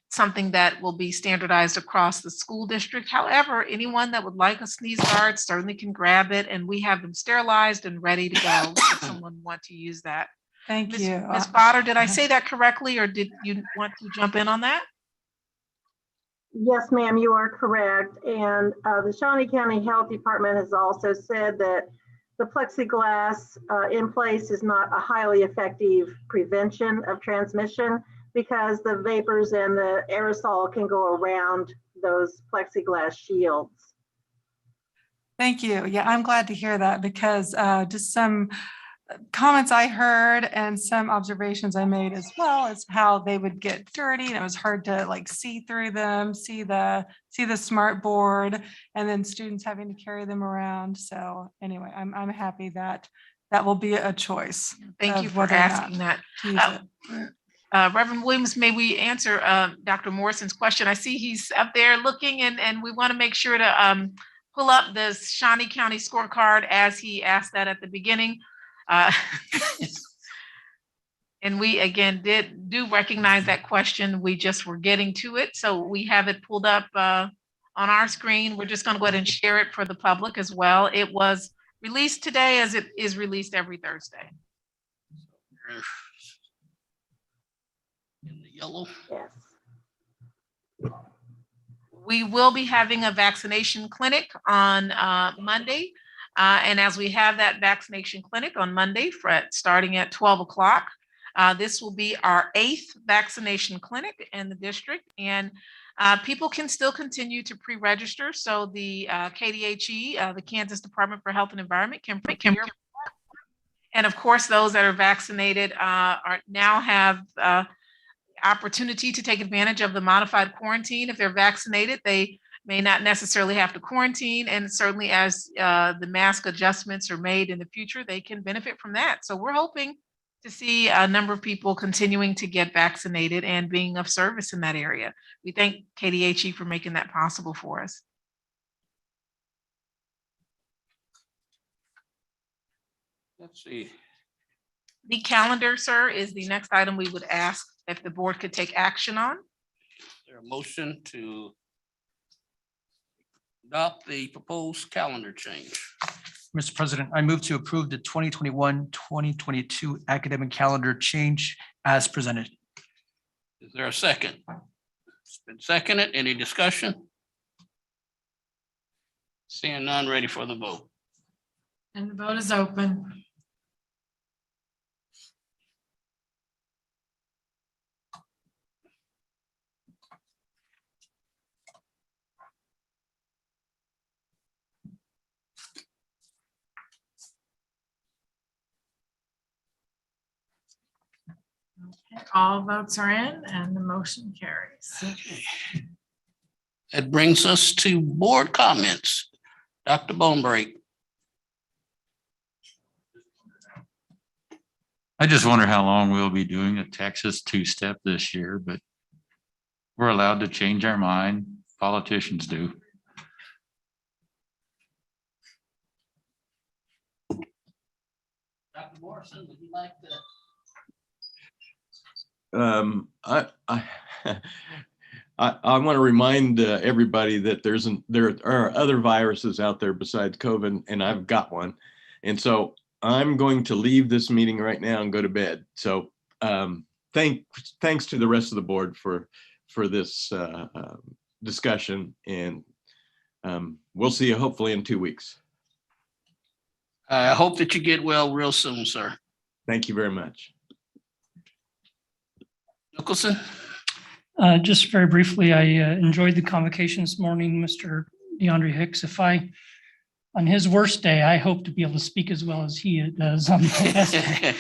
something that will be standardized across the school district. However, anyone that would like a sneeze guard certainly can grab it, and we have them sterilized and ready to go if someone want to use that. Thank you. Ms. Potter, did I say that correctly, or did you want to jump in on that? Yes, ma'am, you are correct. And the Shawnee County Health Department has also said that the plexiglass in place is not a highly effective prevention of transmission, because the vapors and the aerosol can go around those plexiglass shields. Thank you. Yeah, I'm glad to hear that, because just some comments I heard and some observations I made as well is how they would get dirty and it was hard to like see through them, see the smart board, and then students having to carry them around. So anyway, I'm happy that that will be a choice. Thank you of for whether or not asking that. to use it. Reverend Williams, may we answer Dr. Morrison's question? I see he's up there looking and we want to make sure to pull up the Shawnee County scorecard as he asked that at the beginning. And we again do recognize that question. We just were getting to it. So we have it pulled up on our screen. We're just going to go ahead and share it for the public as well. It was released today as it is released every Thursday. In the yellow. Yes. We will be having a vaccination clinic on Monday. And as we have that vaccination clinic on Monday starting at 12 o'clock, this will be our 8th vaccination clinic in the district. And people can still continue to pre-register. So the KDHE, the Kansas Department for Health and Environment, can and of course, those that are vaccinated now have opportunity to take advantage of the modified quarantine. If they're vaccinated, they may not necessarily have to quarantine. And certainly as the mask adjustments are made in the future, they can benefit from that. So we're hoping to see a number of people continuing to get vaccinated and being of service in that area. We thank KDHE for making that possible for us. Let's see. The calendar, sir, is the next item we would ask if the board could take action on. Is there a motion to adopt the proposed calendar change? Mr. President, I move to approve the 2021-2022 academic calendar change as presented. Is there a second? It's been seconded. Any discussion? Seeing none, ready for the vote. And the vote is open. Okay, all votes are in and the motion carries. Okay. That brings us to board comments. Dr. Bonebrake. I just wonder how long we'll be doing a Texas two-step this year, but we're allowed to change our mind. Politicians do. Dr. Morrison, would you like to? I want to remind everybody that there are other viruses out there besides COVID, and I've got one. And so I'm going to leave this meeting right now and go to bed. So thanks to the rest of the board for this discussion, and we'll see you hopefully in 2 weeks. I hope that you get well real soon, sir. Thank you very much. Nicholson? Just very briefly, I enjoyed the convocation this morning, Mr. DeAndre Hicks. On his worst day, I hope to be able to speak as well as he does on the best day.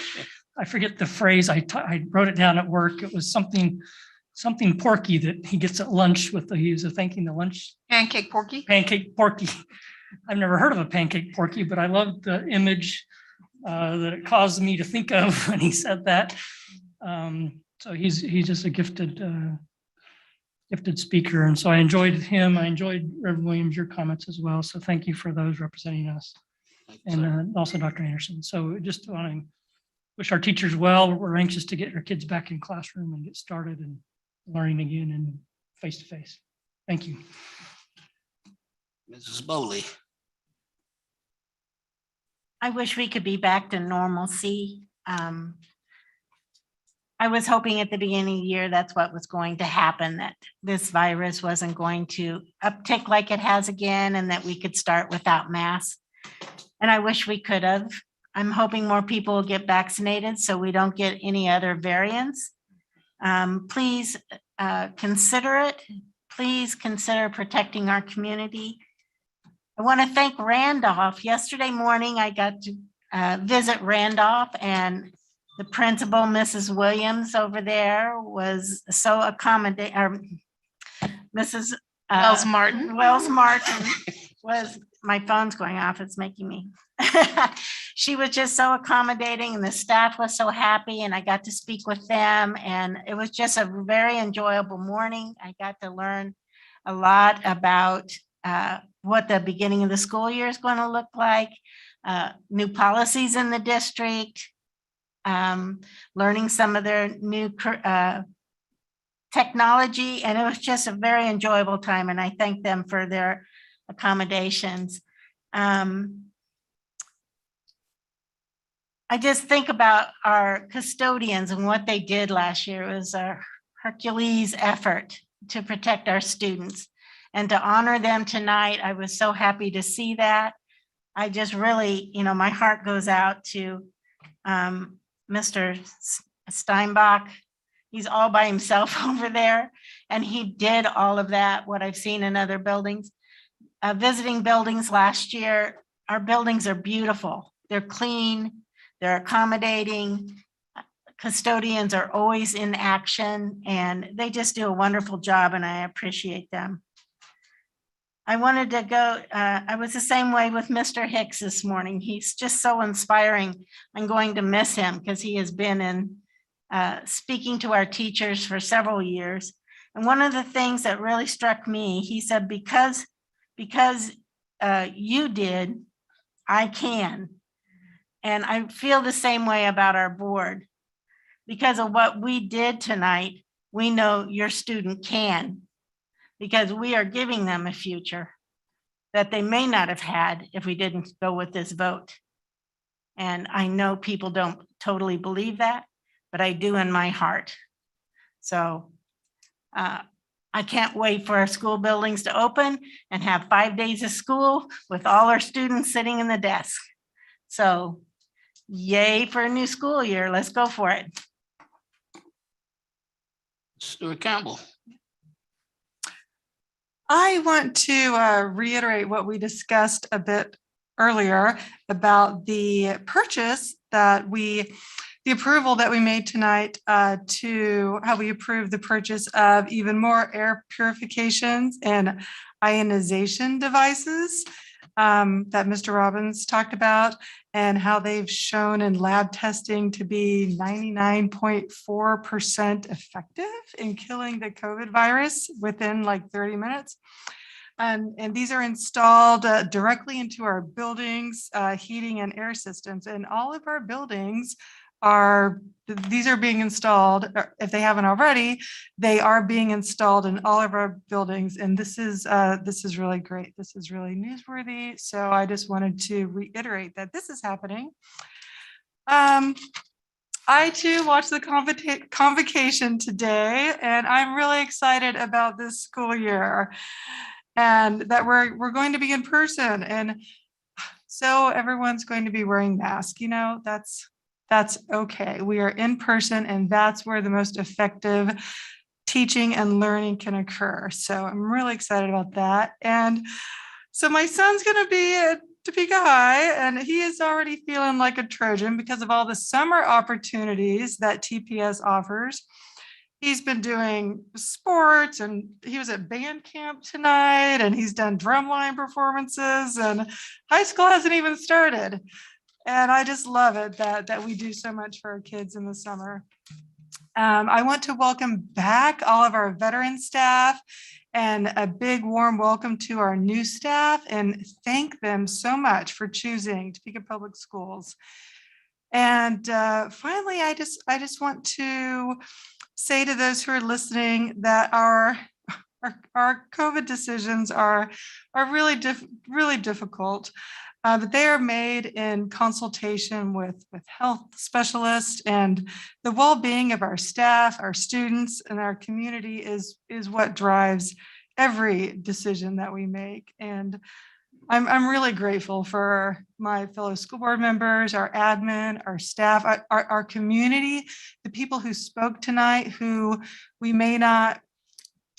I forget the phrase. I wrote it down at work. It was something porky that he gets at lunch with. He was thanking the lunch. Pancake porky. Pancake porky. I've never heard of a pancake porky, but I loved the image that it caused me to think of when he said that. So he's just a gifted speaker. And so I enjoyed him. I enjoyed Reverend Williams, your comments as well. So thank you for those representing us. And also Dr. Anderson. So just want to wish our teachers well. We're anxious to get our kids back in classroom and get started and learning again and face-to-face. Thank you. Mrs. Bowley. I wish we could be back to normalcy. I was hoping at the beginning of the year that's what was going to happen, that this virus wasn't going to uptick like it has again, and that we could start without masks. And I wish we could have. I'm hoping more people will get vaccinated so we don't get any other variants. Please consider it. Please consider protecting our community. I want to thank Randolph. Yesterday morning, I got to visit Randolph, and the principal, Mrs. Williams over there, was so accommodating, or Mrs. Wells Martin. Wells Martin was, my phone's going off, it's making me. She was just so accommodating, and the staff was so happy, and I got to speak with them, and it was just a very enjoyable morning. I got to learn a lot about what the beginning of the school year is going to look like, new policies in the district, learning some of their new technology, and it was just a very enjoyable time, and I thank them for their accommodations. I just think about our custodians and what they did last year. It was a Hercules effort to protect our students, and to honor them tonight. I was so happy to see that. I just really, my heart goes out to Mr. Steinbach. He's all by himself over there, and he did all of that, what I've seen in other buildings. Visiting buildings last year, our buildings are beautiful. They're clean, they're accommodating. Custodians are always in action, and they just do a wonderful job, and I appreciate them. I wanted to go, I was the same way with Mr. Hicks this morning. He's just so inspiring. I'm going to miss him because he has been in speaking to our teachers for several years. And one of the things that really struck me, he said, because you did, I can. And I feel the same way about our board. Because of what we did tonight, we know your student can, because we are giving them a future that they may not have had if we didn't go with this vote. And I know people don't totally believe that, but I do in my heart. So I can't wait for our school buildings to open and have 5 days of school with all our students sitting in the desk. So yay for a new school year. Let's go for it. Stuart Campbell. I want to reiterate what we discussed a bit earlier about the purchase that the approval that we made tonight to how we approve the purchase of even more air purifications and ionization devices that Mr. Robbins talked about, and how they've shown in lab testing to be 99.4% effective in killing the COVID virus within like 30 minutes. And these are installed directly into our buildings, heating and air systems. And all of our buildings these are being installed, or if they haven't already, they are being installed in all of our buildings. And this is really great. This is really newsworthy. So I just wanted to reiterate that this is happening. I too watched the convocation today, and I'm really excited about this school year, and that we're going to be in person, and so everyone's going to be wearing masks. That's okay. We are in person, and that's where the most effective teaching and learning can occur. So I'm really excited about that. And so my son's going to be at Topeka High, and he is already feeling like a Trojan because of all the summer opportunities that TPS offers. He's been doing sports, and he was at band camp tonight, and he's done drumline performances, and high school hasn't even started. And I just love it that we do so much for our kids in the summer. I want to welcome back all of our veteran staff, and a big warm welcome to our new staff, and thank them so much for choosing Topeka Public Schools. And finally, I just want to say to those who are listening that our COVID decisions are really difficult. But they are made in consultation with health specialists, and the well-being of our staff, our students, and our community is what drives every decision that we make. And I'm really grateful for my fellow school board members, our admin, our staff, our community, the people who spoke tonight, who we may not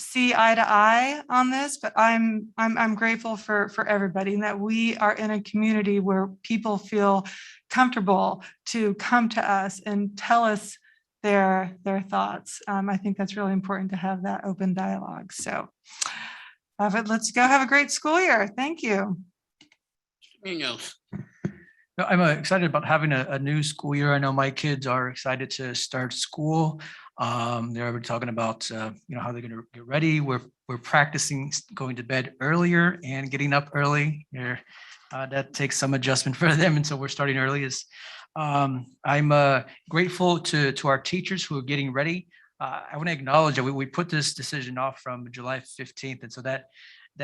see eye to eye on this, but I'm grateful for everybody and that we are in a community where people feel comfortable to come to us and tell us their thoughts. I think that's really important to have that open dialogue. So but let's go have a great school year. Thank you. Munoz. No, I'm excited about having a new school year. I know my kids are excited to start school. They're already talking about how they're going to get ready. We're practicing going to bed earlier and getting up early. That takes some adjustment for them, and so we're starting early. I'm grateful to our teachers who are getting ready. I want to acknowledge that we put this decision off from July 15th, and so that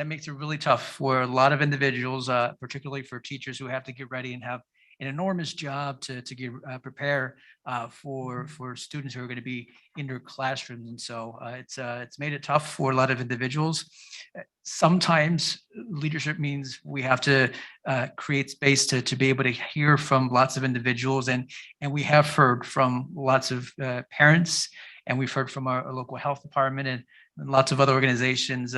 makes it really tough for a lot of individuals, particularly for teachers who have to get ready and have an enormous job to get prepare for students who are going to be in their classrooms. And so it's made it tough for a lot of individuals. Sometimes leadership means we have to create space to be able to hear from lots of individuals, and we have heard from lots of parents, and we've heard from our local health department and lots of other organizations.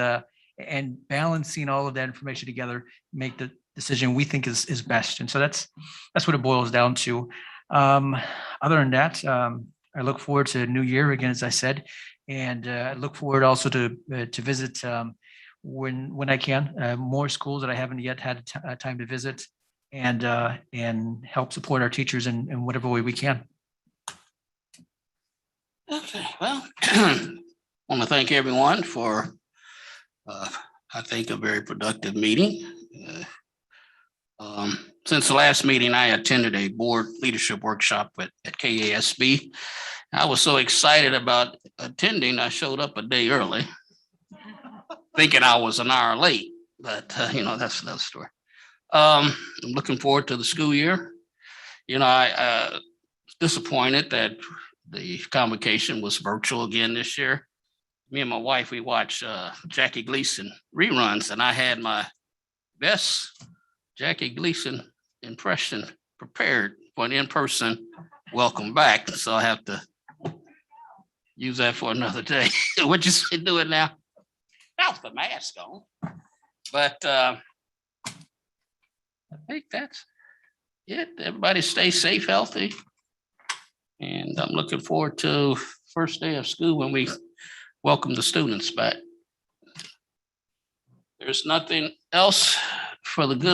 And balancing all of that information together, make the decision we think is best. And so that's what it boils down to. Other than that, I look forward to New Year again, as I said, and I look forward also to visit when I can more schools that I haven't yet had time to visit, and help support our teachers in whatever way we can. Okay, well, I want to thank everyone for I think a very productive meeting. Since the last meeting, I attended a board leadership workshop at KASB. I was so excited about attending, I showed up a day early, thinking I was an hour late, but that's another story. I'm looking forward to the school year. I disappointed that the convocation was virtual again this year. Me and my wife, we watched Jackie Gleason reruns, and I had my best Jackie Gleason impression prepared for an in-person welcome back. So I have to use that for another day. What you doing now? Now with the mask on. But I think that's it. Everybody stay safe, healthy. And I'm looking forward to first day of school when we welcome the students back. There's nothing else for the good